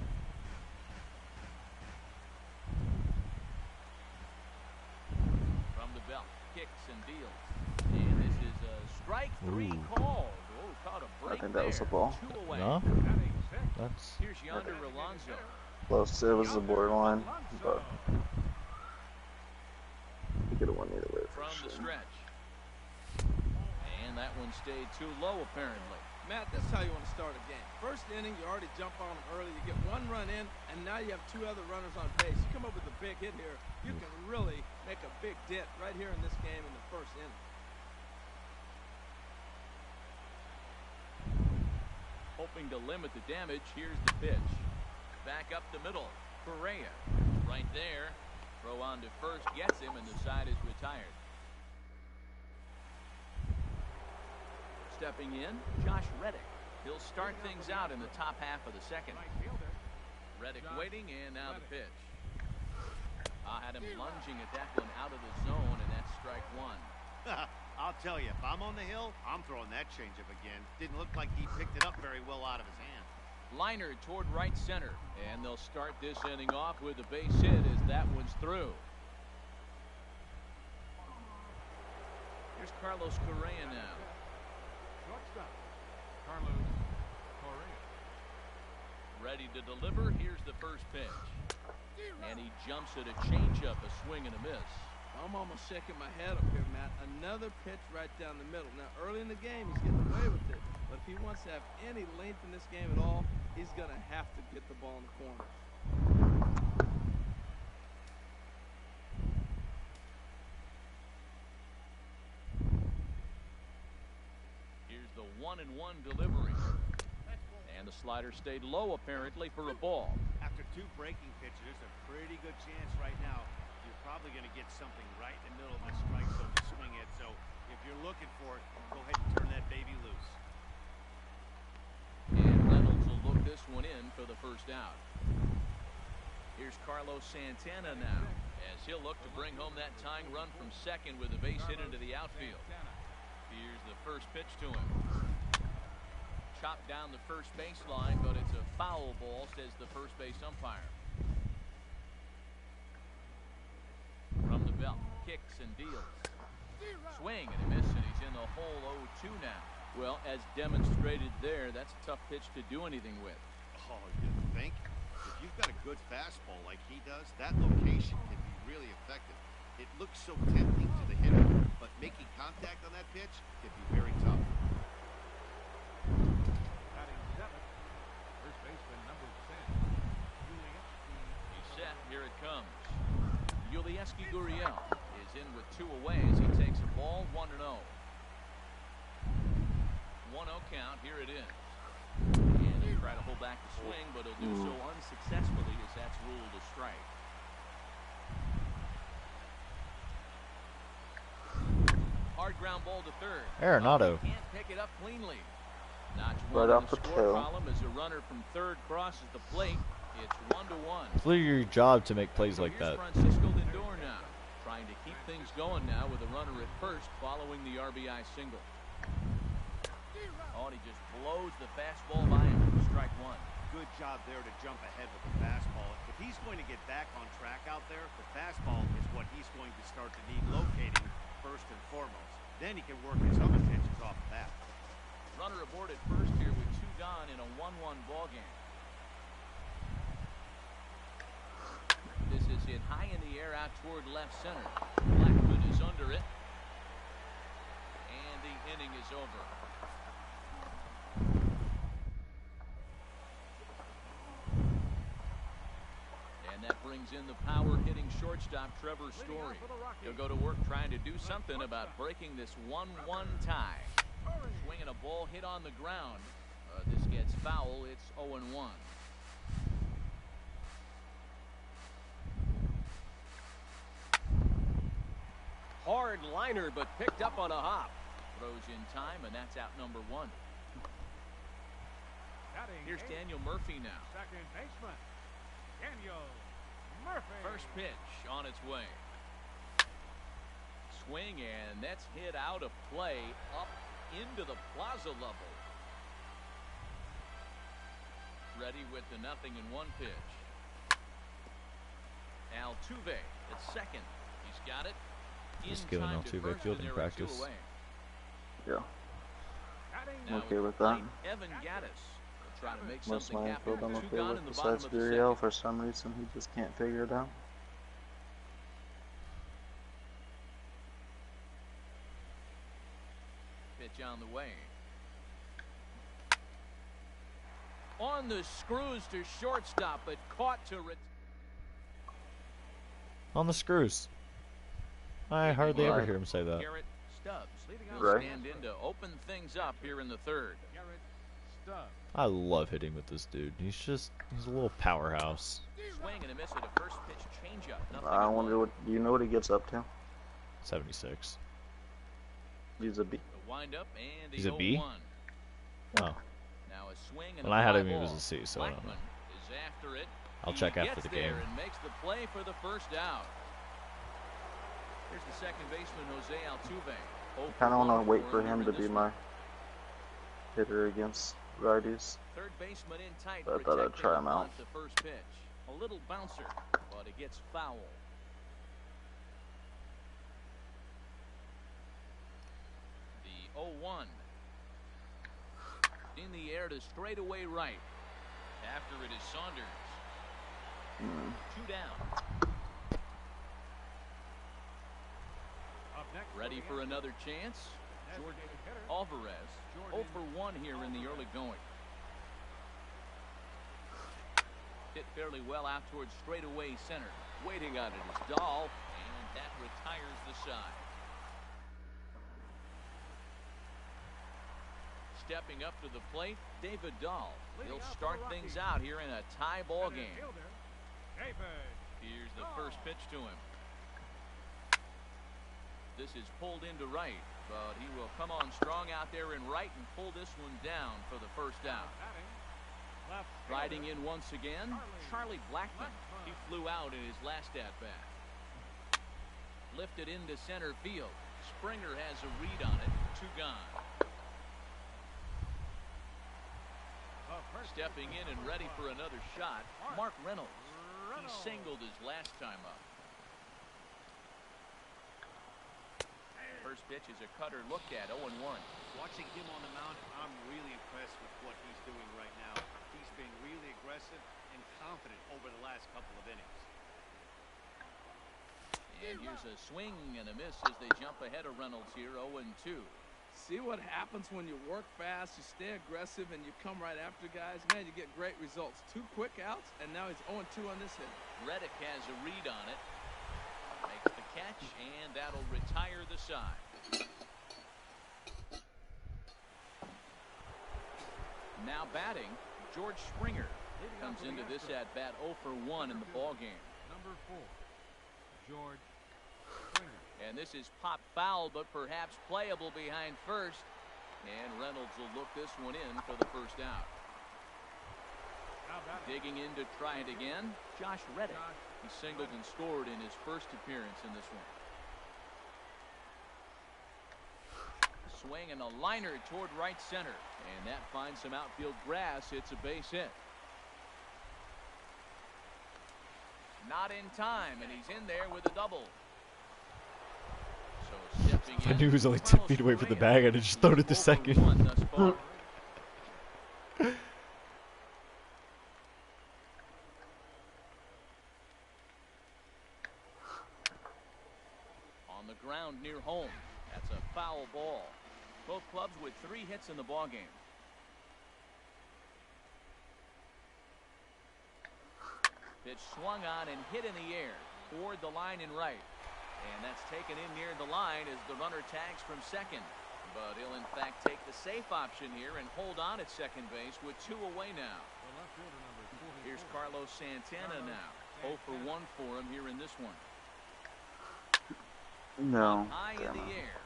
From the belt, kicks and deals. And this is a strike 3 call. Oh, caught a break. I think that was a ball. 2 away. No? That's Here's Yonder Alonso. Close. It was a borderline, but he could have won either way. From the stretch. And that one stayed too low, apparently. Matt, this is how you want to start a game. First inning, you already jump on them early. You get 1 run in, and now you have 2 other runners on base. You come up with a big hit here, you can really make a big dent right here in this game in the first inning. Hoping to limit the damage, here's the pitch. Back up the middle. Correa right there. Throw on to first gets him, and the side is retired. Stepping in, Josh Reddick. He'll start things out in the top half of the second. Reddick waiting, and now the pitch. I had him lunging at that one out of the zone, and that's strike 1. I'll tell you, if I'm on the hill, I'm throwing that changeup again. Didn't look like he picked it up very well out of his hand. Liner toward right center, and they'll start this inning off with a base hit as that one's through. Here's Carlos Correa now. Carlos Correa. Ready to deliver. Here's the first pitch. And he jumps at a changeup, a swing and a miss. I'm almost shaking my head up here, Matt. Another pitch right down the middle. Now, early in the game, he's getting away with it. But if he wants to have any length in this game at all, he's going to have to get the ball in the corner. Here's the 1-1 delivery. And the slider stayed low, apparently, for a ball. After 2 breaking pitches, there's a pretty good chance right now you're probably going to get something right in the middle of the strike zone to swing it. So if you're looking for it, go ahead and turn that baby loose. And Reynolds will look this one in for the first out. Here's Carlos Santana now, as he'll look to bring home that tying run from second with a base hit into the outfield. Here's the first pitch to him. chopped down the first baseline, but it's a foul ball, says the first base umpire. From the belt, kicks and deals. Swing and a miss, and he's in the hole 0-2 now. Well, as demonstrated there, that's a tough pitch to do anything with. Oh, you think? If you've got a good fastball like he does, that location can be really effective. It looks so tempting to the hitter, but making contact on that pitch can be very tough. Batting seventh, first baseman number 10, Julieski. He's set. Here it comes. Julieski Gurriel is in with 2 away as he takes a ball 1-0. 1-0 count. Here it is. And he'll try to hold back the swing, but he'll do so unsuccessfully as that's ruled a strike. Hard ground ball to third. Arenado. Can't pick it up cleanly. Notch Right one off in the the score toe. column as a runner from third crosses the plate. It's 1-1. It's literally your job to make plays So like here's that. Francisco Lindor now, trying to keep things going now with a runner at first following the RBI single. Oh, and he just blows the fastball by him. Strike one. Good job there to jump ahead with the fastball. If he's going to get back on track out there, the fastball is what he's going to start to need locating first and foremost. Then he can work his other pitches off of that. Runner aboard at first here with 2 gone in a 1-1 ball game. This is hit high in the air out toward left center. Blackman is under it. And the inning is over. And that brings in the power-hitting shortstop, Trevor Story. He'll go to work trying to do something about breaking this 1-1 tie. Swinging a ball hit on the ground. This gets foul. It's 0-1. Hard liner, but picked up on a hop. Throws in time, and that's out number 1. Batting Here's eighth, Daniel Murphy now. second baseman, Daniel Murphy. First pitch on its way. Swing, and that's hit out of play up into the plaza level. Ready with the 0-1 pitch. Altuve at second. He's got it. Just In giving time to Altuve first, and fielding there are 2 practice. away. Yeah. Batting Now Okay at with the that. plate, Evan Gattis will try to make Most of something my happen. infield I'm 2 okay gone with in the bottom besides of the Gurriel. second. For some reason, he just can't figure it out. Pitch on the way. On the screws to shortstop, but caught to On the screws. I hardly ever hear him say that. Garrett Stubbs. Right. Stand in to open things up here in the third. Garrett Stubbs. I love hitting with this dude. He's a little powerhouse. Swing and a miss at a first pitch changeup. I wonder what. Do you know what he gets up to? 76. He's a B. The wind up and the He's a B? 0-1. Oh. Now a swing and When a I had fly him, he ball. was a C, so I don't know. Blackman is after it. I'll He check after gets the there game. and makes the play for the first out. Here's the second baseman, Jose Altuve. Kind of want to wait for him him to be my hitter against righties. Third baseman in tight. I thought I'd try him out. The first pitch. A little bouncer, but it gets foul. The 0-1. In the air to straightaway right. After it is Saunders. 2 down. Up next, Ready for another chance? Jordan Alvarez. 0 for 1 here in the early going. Hit fairly well out towards straightaway center. Waiting on it is Dahl, and that retires the side. Stepping up to the plate, David Dahl. He'll start things out here in a tie ball game. David. Here's the first pitch to him. This is pulled into right, but he will come on strong out there in right and pull this one down for the first out. Riding in once again, Charlie Blackman. He flew out in his last at-bat. Lifted into center field. Springer has a read on it. 2 gone. Stepping in and ready for another shot, Mark Reynolds. He singled his last time up. First pitch is a cutter looked at, 0-1. Watching him on the mound, I'm really impressed with what he's doing right now. He's been really aggressive and confident over the last couple of innings. And here's a swing and a miss as they jump ahead of Reynolds here, 0-2. See what happens when you work fast, you stay aggressive, and you come right after guys? Man, you get great results. 2 quick outs, and now he's 0-2 on this hit. Reddick has a read on it. Makes the catch, and that'll retire the side. Now batting, George Springer comes into this at-bat 0 for 1 in the ballgame. Number 4, George Springer. And this is pop foul, but perhaps playable behind first. And Reynolds will look this one in for the first out. Digging in to try it again, Josh Reddick. He singled and scored in his first appearance in this one. Swing and a liner toward right center. And that finds some outfield grass. It's a base hit. Not in time, and he's in there with a double. So stepping If I in, knew he was only 10 feet away from the bag, I'd have just thrown it to second. On the ground near home. That's a foul ball. Both clubs with 3 hits in the ballgame. Pitch swung on and hit in the air toward the line in right. And that's taken in near the line as the runner tags from second. But he'll in fact take the safe option here and hold on at second base with 2 away now. Here's Carlos Santana now. 0 for 1 for him here in this one. No. High in the air.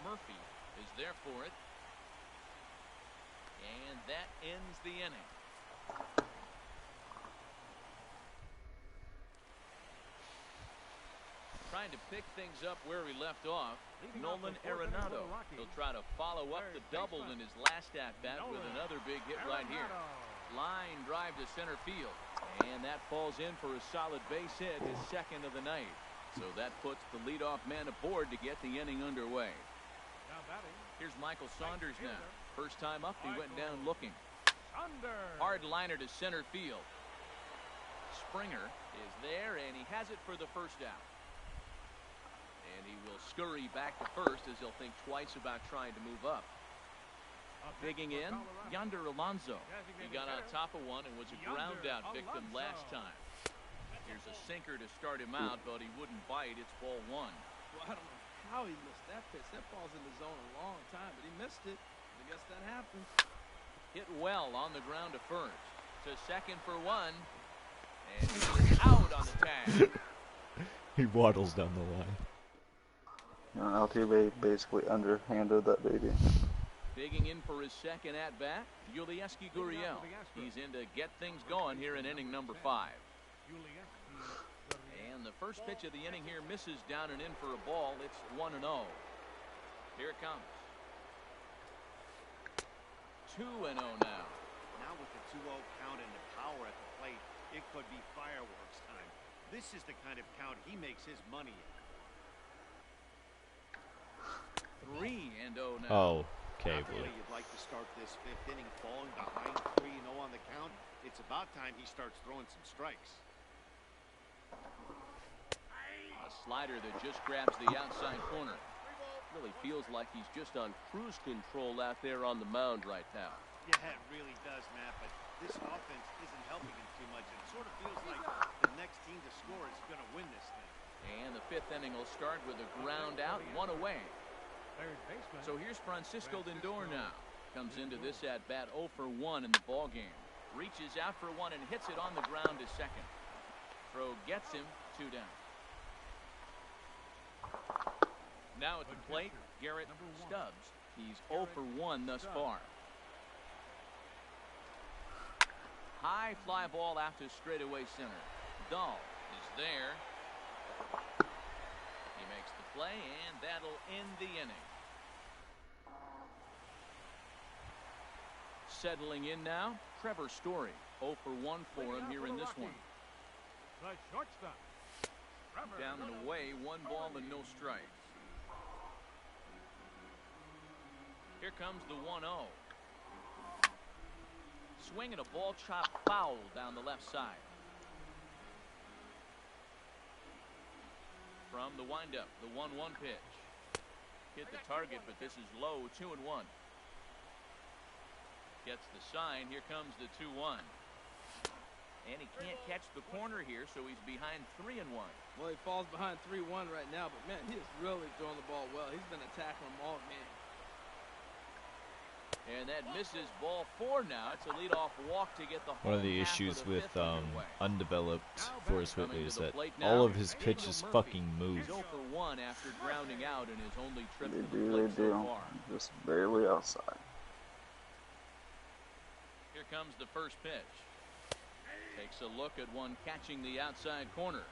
Murphy is there for it. And that ends the inning. Trying to pick things up where he left off, Nolan Arenado. He'll try to follow up the double in his last at-bat with another big hit right here. Line drive to center field. And that falls in for a solid base hit, his second of the night. So that puts the leadoff man aboard to get the inning underway. Here's Michael Saunders now. First time up, he went down looking. Hard liner to center field. Springer is there, and he has it for the first out. And he will scurry back to first as he'll think twice about trying to move up. Digging in, Yonder Alonso. He got on top of one and was a ground out victim last time. Here's a sinker to start him out, but he wouldn't bite. It's ball 1. Well, I don't know how he missed that pitch. That ball's in the zone a long time, but he missed it. I guess that happens. Hit well on the ground to first. To second for 1. And he's out on the tag. He waddles down the line. Altuve basically underhanded that baby. Digging in for his second at-bat, Yulieski Gurriel. He's in to get things going here in inning number 5. And the first pitch of the inning here misses down and in for a ball. It's 1-0. Here it comes. 2-0 now. Now with the 2-0 count and the power at the plate, it could be fireworks time. This is the kind of count he makes his money in. 3-0 now. Oh, okay, Not the way you'd like to start this 5th inning, falling behind 3-0 on the count. It's about time he starts throwing some strikes. A slider that just grabs the outside corner. Really feels like he's just on cruise control out there on the mound right now. Yeah, it really does, Matt, but this offense isn't helping him too much. It sort of feels like the next team to score is going to win this thing. And the 5th inning will start with a ground out, 1 away. So here's Francisco Lindor now. Comes into this at-bat 0 for 1 in the ballgame. Reaches out for 1 and hits it on the ground to second. Throw gets him, 2 down. Now at the plate, Garrett Stubbs. He's 0 for 1 thus far. High fly ball out to straightaway center. Dahl is there. He makes the play, and that'll end the inning. settling in now, Trevor Story. 0 for 1 for him here in this one. The shortstop. Down and away, 1 ball and no strikes. Here comes the 1-0. Swinging a ball chopped foul down the left side. From the windup, the 1-1 pitch. Hit the target, but this is low, 2-1. Gets the sign. Here comes the 2-1. And he can't catch the corner here, so he's behind 3-1. Well, he falls behind 3-1 right now, but man, he is really throwing the ball well. He's been attacking them all game. And that misses ball 4 now. It's a leadoff walk to get the One of the half issues of the with fifth underway. undeveloped Forrest Whitley is that Plate all now, of his Daniel pitches Murphy. fucking move. He's 0 for 1 after grounding out in his only trip They to the do, plate they do. so far. Just barely outside. Here comes the first pitch. Takes a look at one catching the outside corner.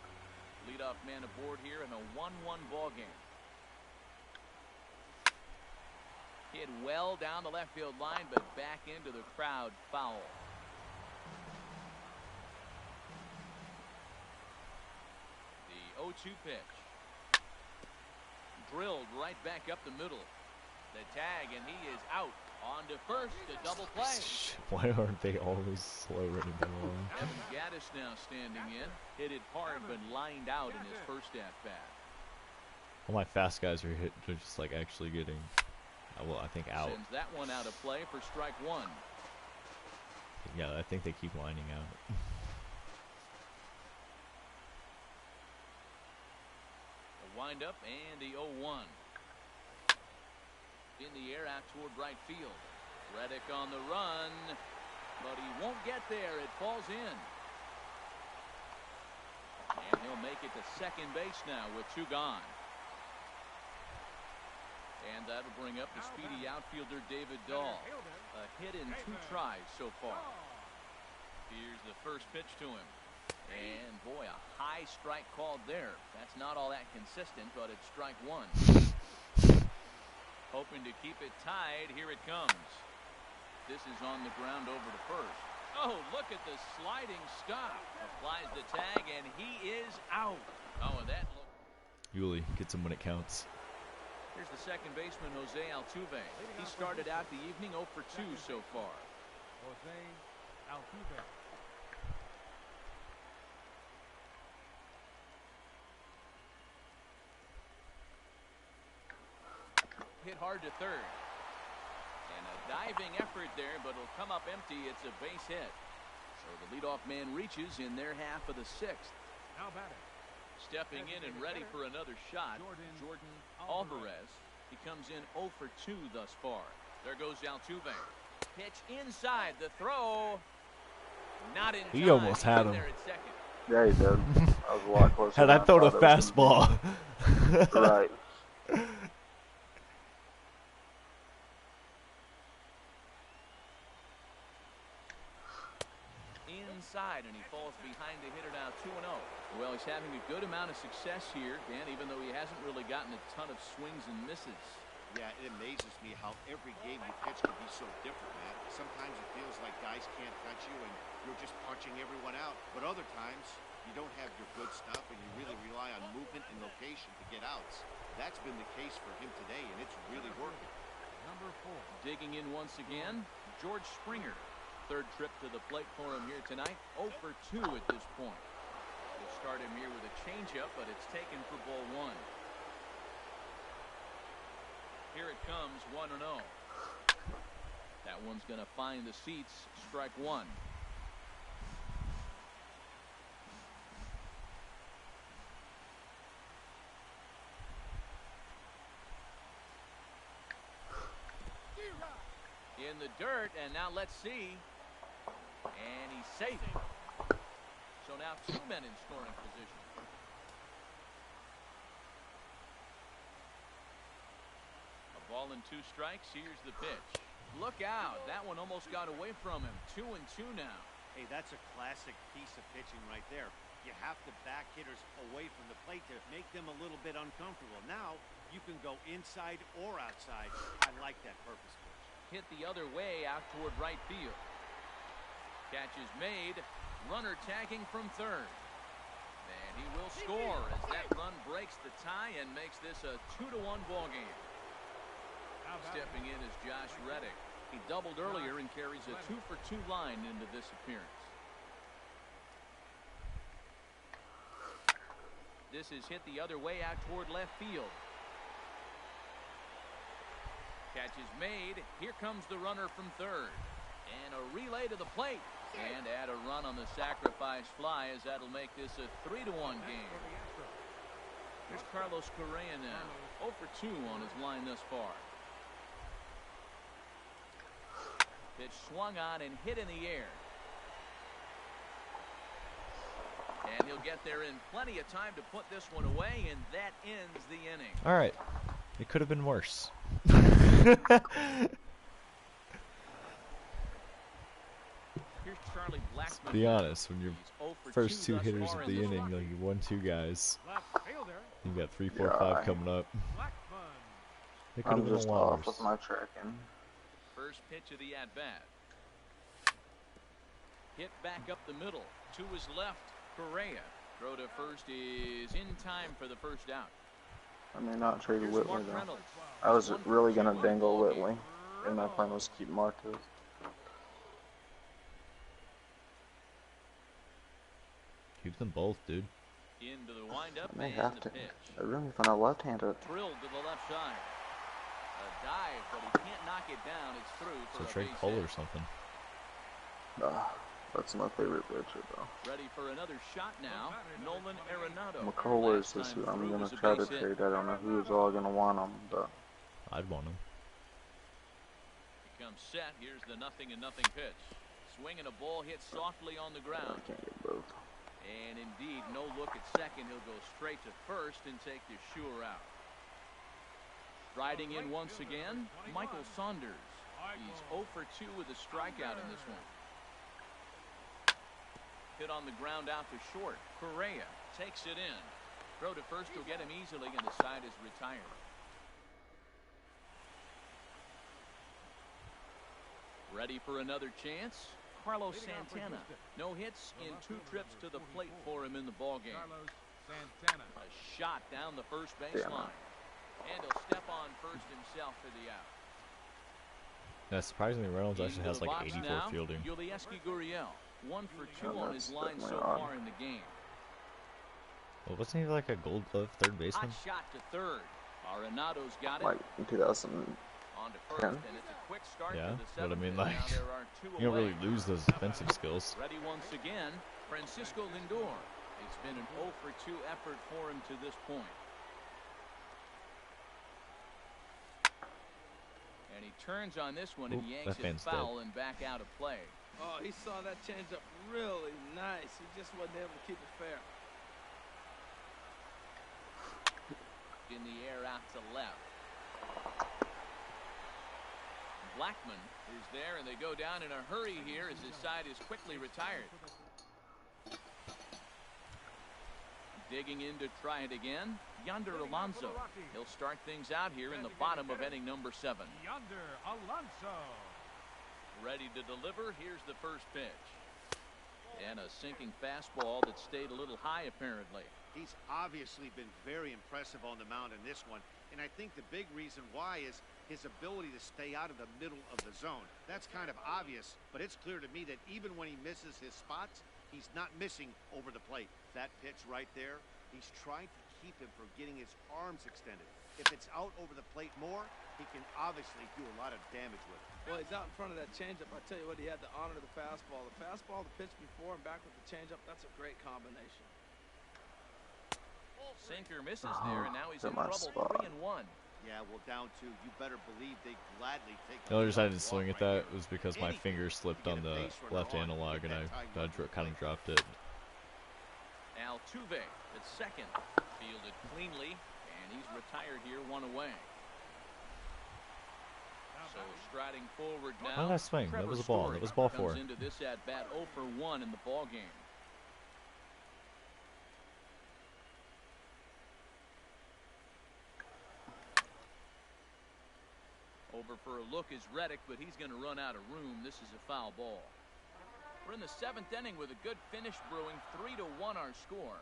Leadoff man aboard here in a 1-1 ball game. Hit well down the left field line, but back into the crowd, foul. The 0-2 pitch. Drilled right back up the middle. The tag, and he is out. On to first, a double play. Why aren't they always slow running the ball? Evan Gaddis now standing in. Hit it hard, but lined out in his first at-bat. All my fast guys are hit. They're just like actually getting, well, I think out. Sends that one out of play for strike 1. Yeah, I think they keep lining out. A windup and the 0-1. In the air out toward right field. Reddick on the run, but he won't get there. It falls in. And he'll make it to second base now with 2 gone. And that'll bring up the speedy outfielder David Dahl. A hit in 2 tries so far. Here's the first pitch to him. And boy, a high strike called there. That's not all that consistent, but it's strike 1. Hoping to keep it tied. Here it comes. This is on the ground over to first. Oh, look at the sliding stop. Applies the tag, and he is out. Oh, and that look. Yuli gets him when it counts. Here's the second baseman, Jose Altuve. He started out the evening 0 for 2 so far. Jose Altuve. Hit hard to third. And a diving effort there, but it'll come up empty. It's a base hit. So the leadoff man reaches in their half of the 6th. Now batting. Stepping in and ready for another shot, Jordan Alvarez. He comes in 0 for 2 thus far. There goes Altuve. Pitch inside. The throw. Not in time. He almost had him. There at second. Yeah, he did. That was a lot closer. Had I thrown a fastball. Right. Inside, and he falls behind the hitter now 2-0. Well, he's having a good amount of success here, Dan, even though he hasn't really gotten a ton of swings and misses. Yeah, it amazes me how every game you pitch can be so different, man. Sometimes it feels like guys can't touch you and you're just punching everyone out. But other times, you don't have your good stuff and you really rely on movement and location to get outs. That's been the case for him today, and it's really working. Number 4. Digging in once again, George Springer. Third trip to the plate for him here tonight. 0 for 2 at this point. We'll start him here with a changeup, but it's taken for ball 1. Here it comes, 1-0. That one's going to find the seats. Strike 1. In the dirt, and now let's see. And he's safe. So now 2 men in scoring position. A ball and 2 strikes. Here's the pitch. Look out. That one almost got away from him. 2-2 now. Hey, that's a classic piece of pitching right there. You have to back hitters away from the plate to make them a little bit uncomfortable. Now, you can go inside or outside. I like that purpose pitch. hit the other way out toward right field. Catch is made. Runner tagging from third. And he will score as that run breaks the tie and makes this a 2-1 ball game. Stepping in is Josh Reddick. He doubled earlier and carries a 2-for-2 line into this appearance. This is hit the other way out toward left field. Catch is made. Here comes the runner from third. And a relay to the plate. And add a run on the sacrifice fly as that'll make this a 3-1 game. Here's Carlos Correa now. 0 for 2 on his line thus far. Pitch swung on and hit in the air. And he'll get there in plenty of time to put this one away, and that ends the inning. All right. It could have been worse. Here's Charlie Blackmon. Let's be honest, when your He's 0 for first 2 two thus hitters far of in the this inning, one. like you won 2 guys. Left fielder, You got 3, 4, 5 coming up. Blackman. It could have I'm been just a lot off worse. with my tracking. First pitch of the at-bat. Hit back up the middle. To his left, Correa. Throw to first is in time for the first out. I may not trade Here's Whitley Mark though. Reynolds. I was 1 for really 2 gonna in the dangle ball game. Whitley, and my plan was to keep Marquez. Keep them both, dude. Into the windup I may and have the to. pitch. I really find out left-handed. Drilled to the left side. A dive, but he can't knock it down. It's through So for a trade base Cole hit. or something. That's my favorite pitcher though. Ready for another shot now. Nolan Arenado. McCullers Last is time who I'm through gonna was a try to base hit. trade. I don't know who's all gonna want him, but I'd want him. He comes set. Here's the 0-0 pitch. Swinging a ball hit softly on the I ground. can't get both. And indeed, no look at second. He'll go straight to first and take the sure out. Riding in once again, Michael Saunders. He's 0 for 2 with a strikeout in this one. Hit on the ground out to short. Correa takes it in. Throw to first will get him easily, and the side is retired. Ready for another chance? Carlos Santana. No hits in 2 trips to the plate for him in the ballgame. Carlos Santana. A shot down the first baseline. And he'll step on first himself for the out. Yeah, surprisingly, Reynolds actually Into has the like box 84 now, fielding. Yulieski Gurriel. 1 for 2 on his that's line so definitely odd. far in the game. Well, wasn't he like a Gold Glove third baseman? Hot shot to third. Arenado's got it. Like in 2000, On to first, and it's a quick start Yeah, to the but I 7th, mean, and like, now there are 2 You don't away. really lose those defensive skills. Ready once again, Francisco Lindor. It's been an 0 for 2 effort for him to this point. And he turns on this one and Oop, yanks that it fan's foul and back out of play. Oh, he saw that changeup really nice. He just wasn't able to keep it fair. In the air out to left. Blackmon is there, and they go down in a hurry here as his side is quickly retired. Digging in to try it again, Yonder Alonso. He'll start things out here in the bottom of inning number 7. Yonder Alonso. Ready to deliver. Here's the first pitch. And a sinking fastball that stayed a little high apparently. He's obviously been very impressive on the mound in this one, and I think the big reason why is his ability to stay out of the middle of the zone. That's kind of obvious, but it's clear to me that even when he misses his spots, he's not missing over the plate. That pitch right there, he's trying to keep him from getting his arms extended. If it's out over the plate more, he can obviously do a lot of damage with it. Well, he's out in front of that changeup. I tell you what, he had to honor the fastball. The fastball, the pitch before, and back with the changeup. That's a great combination. Sinker misses there, and now he's in hit my trouble. spot. 3-1. Yeah, well, down to you better believe they gladly take. The only reason I didn't walk swing at right that here. was because my Anything finger to slipped get on a the base runner left on, analog, get and that tie run kind of complete. dropped it. Altuve at second. Fielded cleanly, and he's retired here, 1 away. So striding forward now. How did I swing? That Trevor was a ball. Story That was ball comes 4. into this at bat 0 for 1 in the ball game. Over for a look is Reddick, but he's going to run out of room. This is a foul ball. We're in the 7th inning with a good finish brewing. 3-1 our score.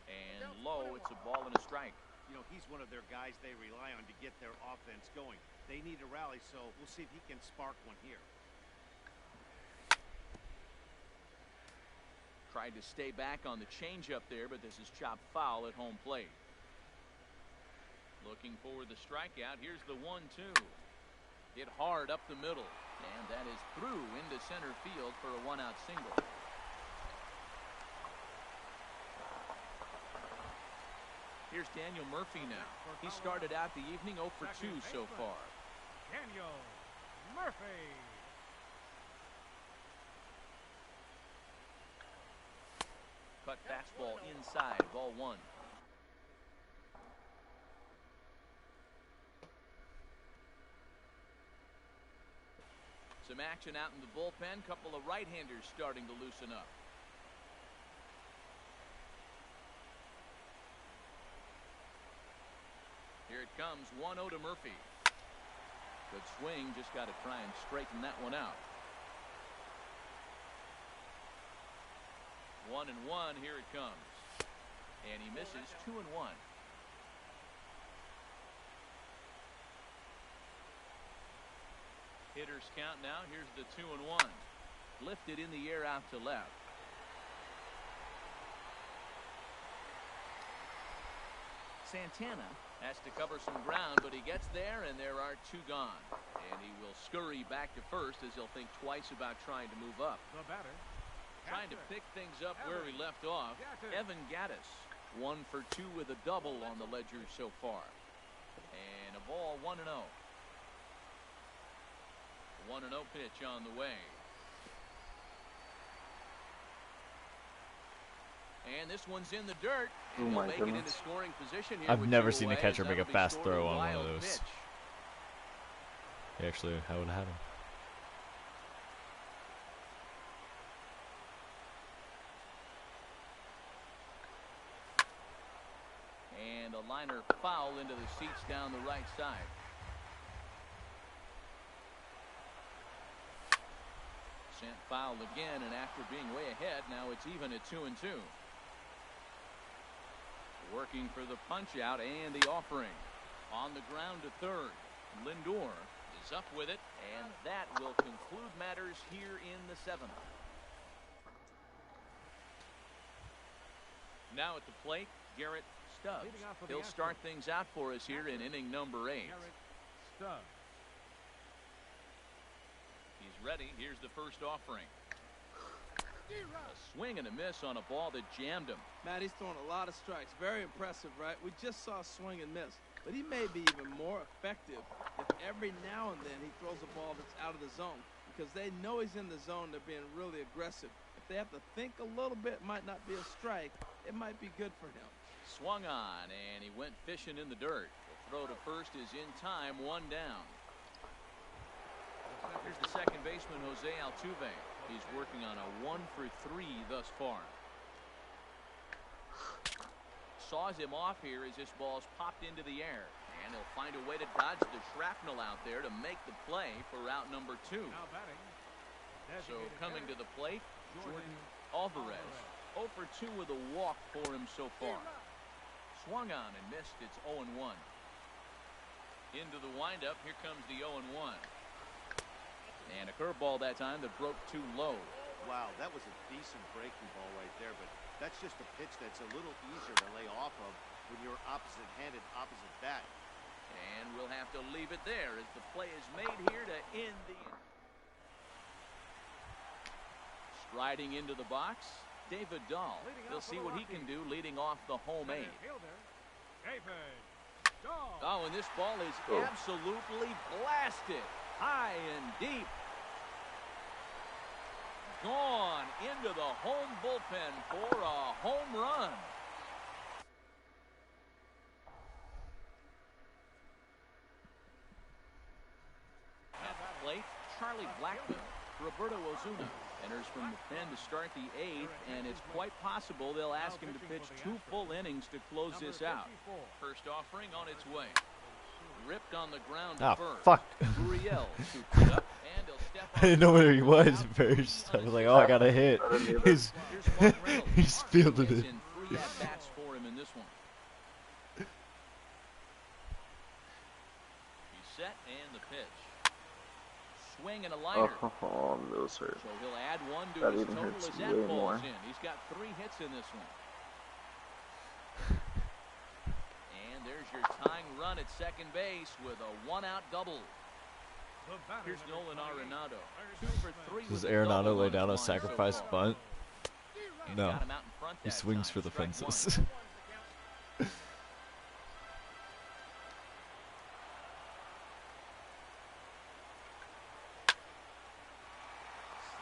And low, it's a ball and a strike. You know, he's one of their guys they rely on to get their offense going. They need a rally, so we'll see if he can spark one here. Tried to stay back on the changeup there, but this is chopped foul at home plate. Looking for the strikeout. Here's the 1-2. Hit hard up the middle, and that is through into center field for a 1-out single. Here's Daniel Murphy now. He started out the evening 0 for 2 so far. Daniel Murphy. Cut fastball inside, ball 1. Some action out in the bullpen. Couple of right-handers starting to loosen up. Here it comes, 1-0 to Murphy. Good swing, just got to try and straighten that one out. 1-1, here it comes. And he misses. 2-1. Hitters count now. Here's the 2-1. Lifted in the air out to left. Santana has to cover some ground, but he gets there, and there are 2 gone. And he will scurry back to first as he'll think twice about trying to move up. The batter. Trying to pick things up where he left off. Evan Gattis, 1 for 2 with a double on the ledger so far. And a ball, 1-0. 1-0 pitch on the way. And this one's in the dirt. Oh my Make it into goodness. scoring position here I've with never 2 seen a away, catcher as make a that'll be fast stored throw a on one of wild those. pitch. Actually, I would have had him. And a liner foul into the seats down the right side. Sent foul again, and after being way ahead, now it's even at 2-2. Working for the punch out and the offering. On the ground to third. Lindor is up with it, and that will conclude matters here in the 7th. Now at the plate, Garrett Stubbs. He'll start things out for us here in inning number 8. Garrett Stubbs. He's ready. Here's the first offering. A swing and a miss on a ball that jammed him. Matt, he's throwing a lot of strikes. Very impressive, right? We just saw a swing and miss. But he may be even more effective if every now and then he throws a ball that's out of the zone. Because they know he's in the zone. They're being really aggressive. If they have to think a little bit, it might not be a strike. It might be good for him. Swung on, and he went fishing in the dirt. The throw to first is in time, 1 down. Here's the second baseman, Jose Altuve. He's working on a 1 for 3 thus far. Saws him off here as this ball's popped into the air. And he'll find a way to dodge the shrapnel out there to make the play for route number 2. Now batting. So Designated coming to hitter, the plate, Jordan Alvarez. 0 for 2 with a walk for him so far. Swung on and missed. It's 0-1. Into the windup. Here comes the 0-1. And a curveball that time that broke too low. Wow, that was a decent breaking ball right there, but that's just a pitch that's a little easier to lay off of when you're opposite-handed, opposite bat. And we'll have to leave it there as the play is made here to end the inning. Striding into the box, David Dahl. He'll see what he can do leading off the home 8. fielder, David Dahl. Oh, and this ball is absolutely blasted high and deep. Gone into the home bullpen for a home run. At the plate, Charlie Blackmon, Roberto Ozuna, Enters from the pen to start the 8th, and it's quite possible they'll ask him to pitch 2 full innings to close this out. First offering on its way. Ripped on the ground to first. Fuck. Gurriel scoops it up, and he'll step I didn't know where he was at first. I was like, oh, I got a hit. He's fielded it. 3 at-bats for him in this one. He's set, and the pitch. Swing and a liner. Oh, those hurt. So he'll add 1 to That his even total hurts as way that falls more. in. He's got 3 hits in this one. And there's your tying run at second base with a 1-out double. Here's Nolan Arenado. 2 for 3. Does with a double Arenado lay on down a his line sacrifice so far. bunt? He's No. got him out in front He that swings time. for the Strike fences. 1.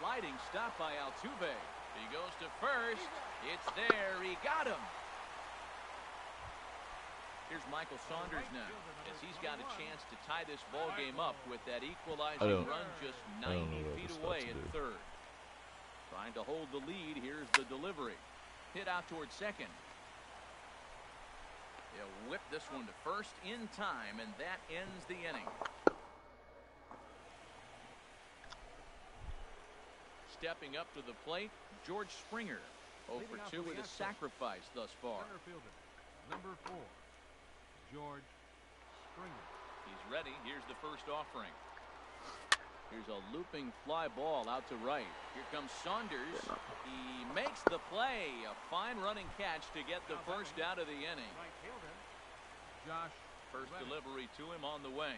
Sliding stop by Altuve. He goes to first. It's there. He got him. Here's Michael Saunders now, as he's got a chance to tie this ball game up with that equalizing run just 90 feet away at third. Trying to hold the lead. Here's the delivery. Hit out towards second. He'll whip this one to first in time, and that ends the inning. Stepping up to the plate, George Springer. 0 for 2 with a sacrifice thus far. Number 4, George Springer. He's ready. Here's the first offering. Here's a looping fly ball out to right. Here comes Saunders. He makes the play. A fine running catch to get the first out of the inning. Josh First delivery to him on the way.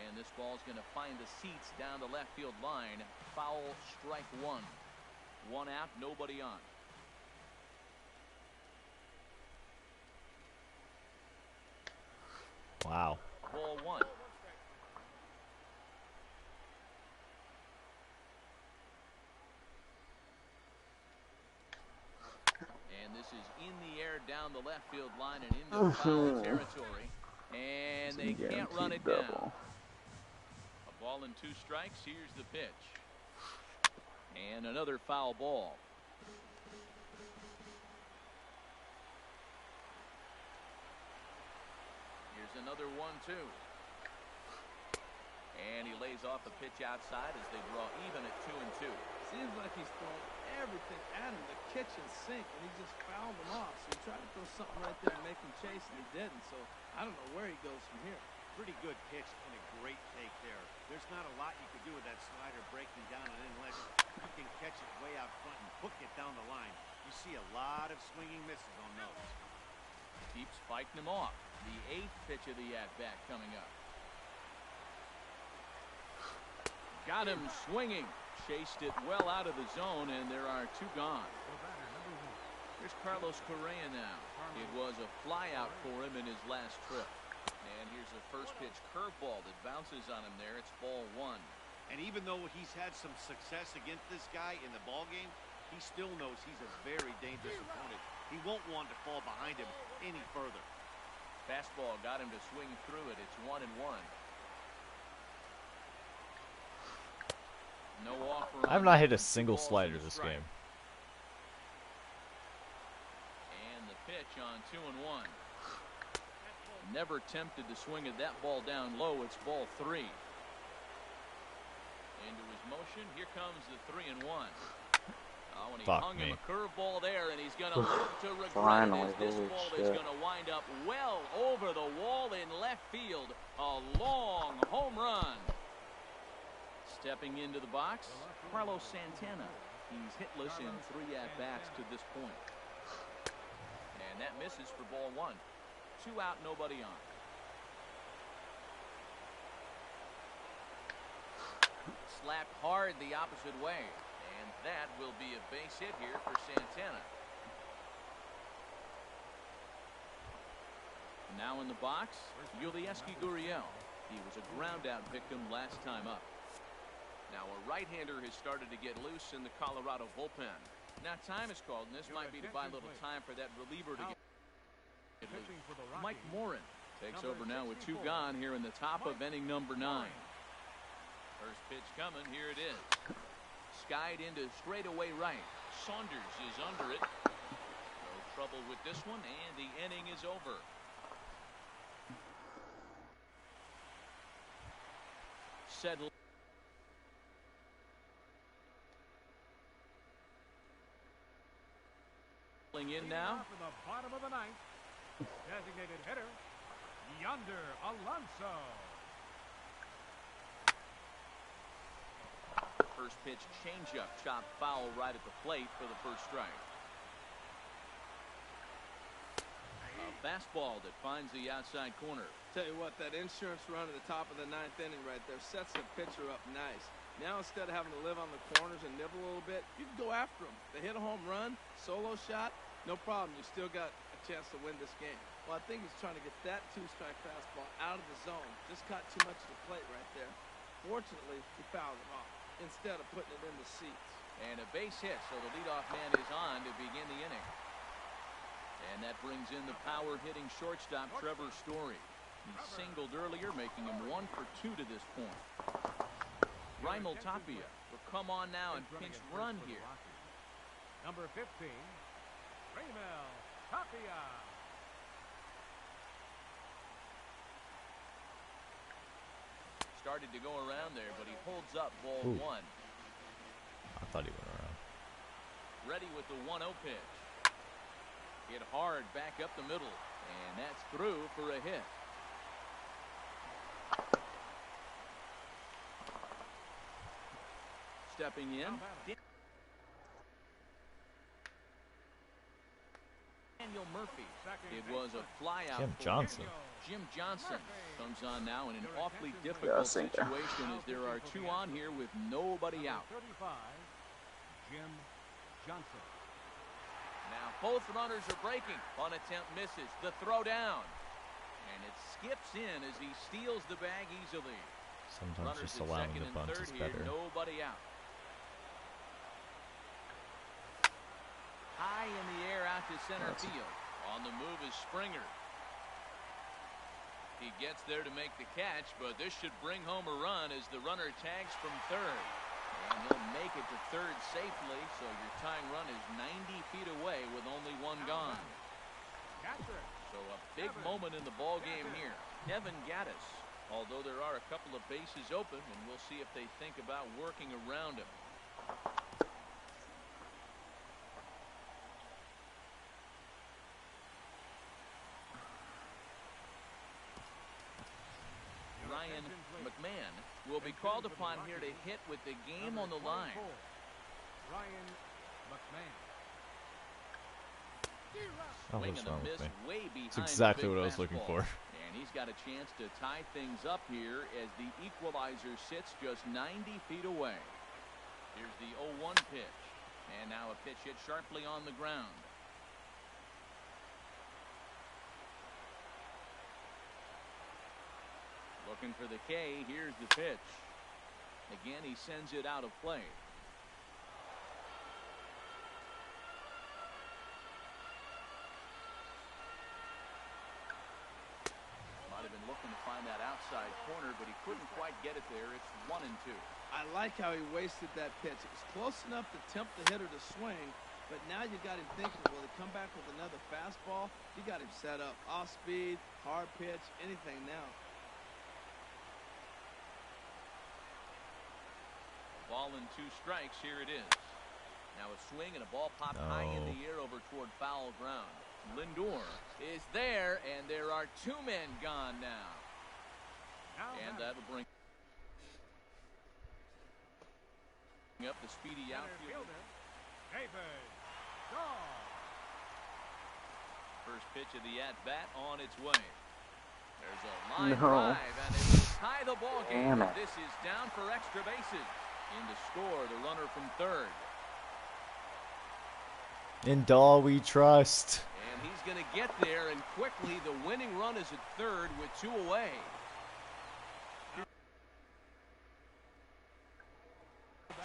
And this ball's going to find the seats down the left field line. Foul, strike 1. 1 out, nobody on. Wow. Ball 1. And this is in the air down the left field line and into foul territory. And they can't run it down. A ball and 2 strikes. Here's the pitch. And another foul ball. Here's another 1-2. And he lays off a pitch outside as they draw even at 2-2. Seems like he's throwing everything at him, the kitchen sink, and he just fouled him off. So he tried to throw something right there and make him chase, and he didn't. So I don't know where he goes from here. Pretty good pitch and a great take there. There's not a lot you could do with that slider breaking down and unless you can catch it way out front and hook it down the line. You see a lot of swinging misses on those. Keeps fighting him off. The 8th pitch of the at-bat coming up. Got him swinging. Chased it well out of the zone, and there are 2 gone. Here's Carlos Correa now. It was a flyout for him in his last trip. And here's a first pitch curveball that bounces on him there. It's ball 1. And even though he's had some success against this guy in the ball game, he still knows he's a very dangerous opponent. He won't want to fall behind him any further. Fastball got him to swing through it. It's 1-1. No offer. I have not hit a single slider this game. And the pitch on 2-1. Never tempted to swing at that ball down low. It's ball 3. Into his motion. Here comes the 3-1. Oh, and he hung him a curveball there, and he's going to live to regret it. This ball is going to wind up well over the wall in left field. A long home run. Stepping into the box, Carlos Santana. He's hitless in 3 at-bats to this point. And that misses for ball 1. 2 out, nobody on. Slapped hard the opposite way. And that will be a base hit here for Santana. Now in the box, Yulieski Gurriel. He was a ground-out victim last time up. Now a right-hander has started to get loose in the Colorado bullpen. Now time is called, and this might be to buy a little time for that reliever to get loose. Mike Morin takes over now with 2 gone here in the top of inning number 9. First pitch coming. Here it is. Skied into straightaway right. Saunders is under it. No trouble with this one, and the inning is over. Settling in now. For the bottom of the ninth, designated hitter, Yonder Alonso. First pitch changeup, chopped foul right at the plate for the first strike. A fastball that finds the outside corner. Tell you what, that insurance run at the top of the ninth inning right there sets the pitcher up nice. Now instead of having to live on the corners and nibble a little bit, you can go after them. They hit a home run, solo shot, no problem. You still got a chance to win this game. Well, I think he's trying to get that two-strike fastball out of the zone. Just caught too much of the plate right there. Fortunately, he fouled it off instead of putting it in the seats. And a base hit, so the leadoff man is on to begin the inning. And that brings in the power-hitting shortstop, Trevor Story. He singled earlier, making him 1 for 2 to this point. Raimel Tapia will come on now and pinch run here. Number 15, Raimel Tapia. Started to go around there, but he holds up ball 1. I thought he went around. Ready with the 1-0 pitch. Hit hard back up the middle, and that's through for a hit. Stepping in, Daniel Murphy. It was a fly out. Jim Johnson. Jim Johnson comes on now in an awfully difficult situation as there are 2 on here with nobody out. 35, Jim Johnson. Now both runners are breaking. Bunt attempt misses. The throw down. And it skips in as he steals the bag easily. Sometimes Runners just at allowing second the and bunt third is here, better. nobody out. High in the air out to center field. On the move is Springer. He gets there to make the catch, but this should bring home a run as the runner tags from third. And he'll make it to third safely, so your tying run is 90 feet away with only 1 gone. So a big moment in the ball game here. Evan Gattis, although there are a couple of bases open, and we'll see if they think about working around him. Ryan McMahon will be called upon here to hit with the game on the line. Ryan McMahon. Oh, Swing what's and a wrong with miss me? way behind It's exactly the big what I was looking fastball. for. And he's got a chance to tie things up here as the equalizer sits just 90 feet away. Here's the 0-1 pitch. And now a pitch hit sharply on the ground. Looking for the K. Here's the pitch. Again, he sends it out of play. Might have been looking to find that outside corner, but he couldn't quite get it there. It's 1-2. I like how he wasted that pitch. It was close enough to tempt the hitter to swing, but now you got him thinking, will he come back with another fastball? You got him set up. Off speed, hard pitch, anything now. Ball and 2 strikes. Here it is. Now a swing and a ball popped high in the air over toward foul ground. Lindor is there, and there are 2 men gone now. And that'll bring up the speedy outfielder. David Shaw. First pitch of the at-bat on its way. There's a line No. drive, and it will tie the ball game. Damn it. This is down for extra bases. In to score, the runner from third. In Dahl we trust. And he's going to get there, and quickly the winning run is at third with 2 away.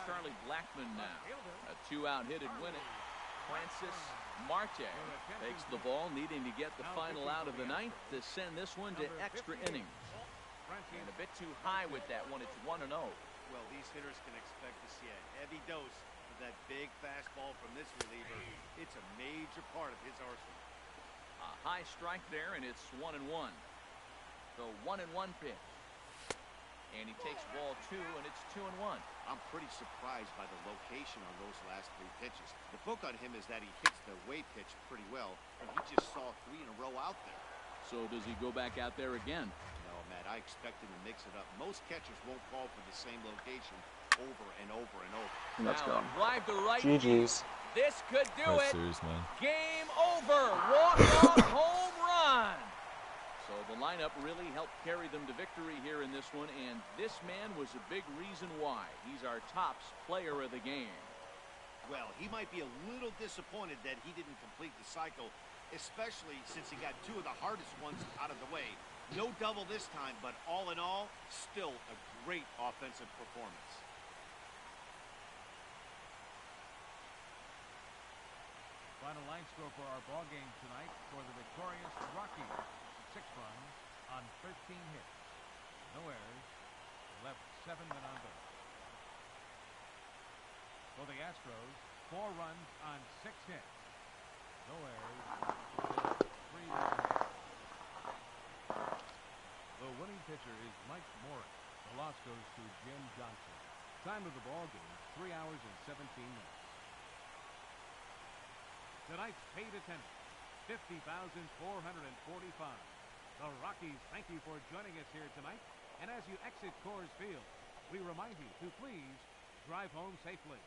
Charlie Blackmon now. A 2-out hit at win it. Francis Marte takes the ball, needing to get the final out of the ninth to send this one to extra innings. And a bit too high with that one. It's 1-0. Well, these hitters can expect to see a heavy dose of that big fastball from this reliever. It's a major part of his arsenal. A high strike there, and it's 1-1. The 1-1 pitch. And he takes ball 2, and it's 2-1. I'm pretty surprised by the location on those last 3 pitches. The book on him is that he hits the away pitch pretty well, and he just saw 3 in a row out there. So does he go back out there again? No, Matt, I expect him to mix it up. Most catchers won't call for the same location over and over and over. Let's go. Drive to right. GG's. This could do That's it. serious, man. Game over. Walk-off home run. So the lineup really helped carry them to victory here in this one, and this man was a big reason why. He's our tops player of the game. Well, he might be a little disappointed that he didn't complete the cycle, especially since he got 2 of the hardest ones out of the way. No double this time, but all in all, still a great offensive performance. Final line score for our ball game tonight for the victorious Rockies. 6 runs on 13 hits. No errors. Left 7 men on base. For the Astros, 4 runs on 6 hits. No errors. 3 men on base. The winning pitcher is Mike Morris. The loss goes to Jim Johnson. Time of the ball game, 3 hours and 17 minutes. Tonight's paid attendance, 50,445. The Rockies thank you for joining us here tonight. And as you exit Coors Field, we remind you to please drive home safely.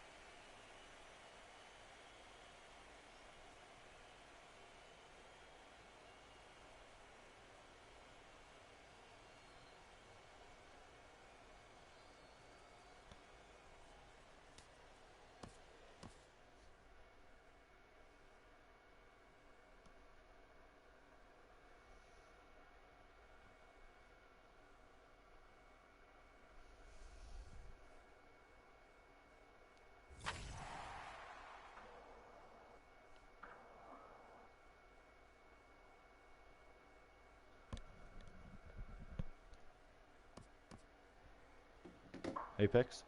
Apex?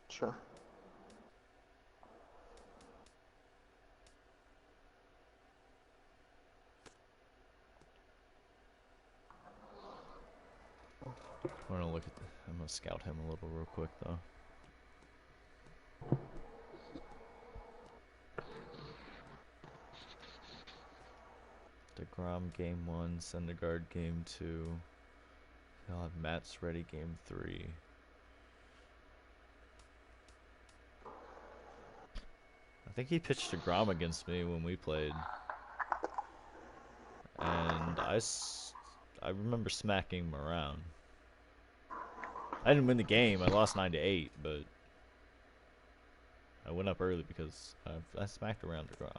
Sure. I'm gonna look at I'm gonna scout him a little real quick though. DeGrom game 1, Syndergaard game 2. He'll have Matt's ready game 3. I think he pitched DeGrom against me when we played. And I remember smacking him around. I didn't win the game. I lost 9-8, but I went up early because I smacked around DeGrom.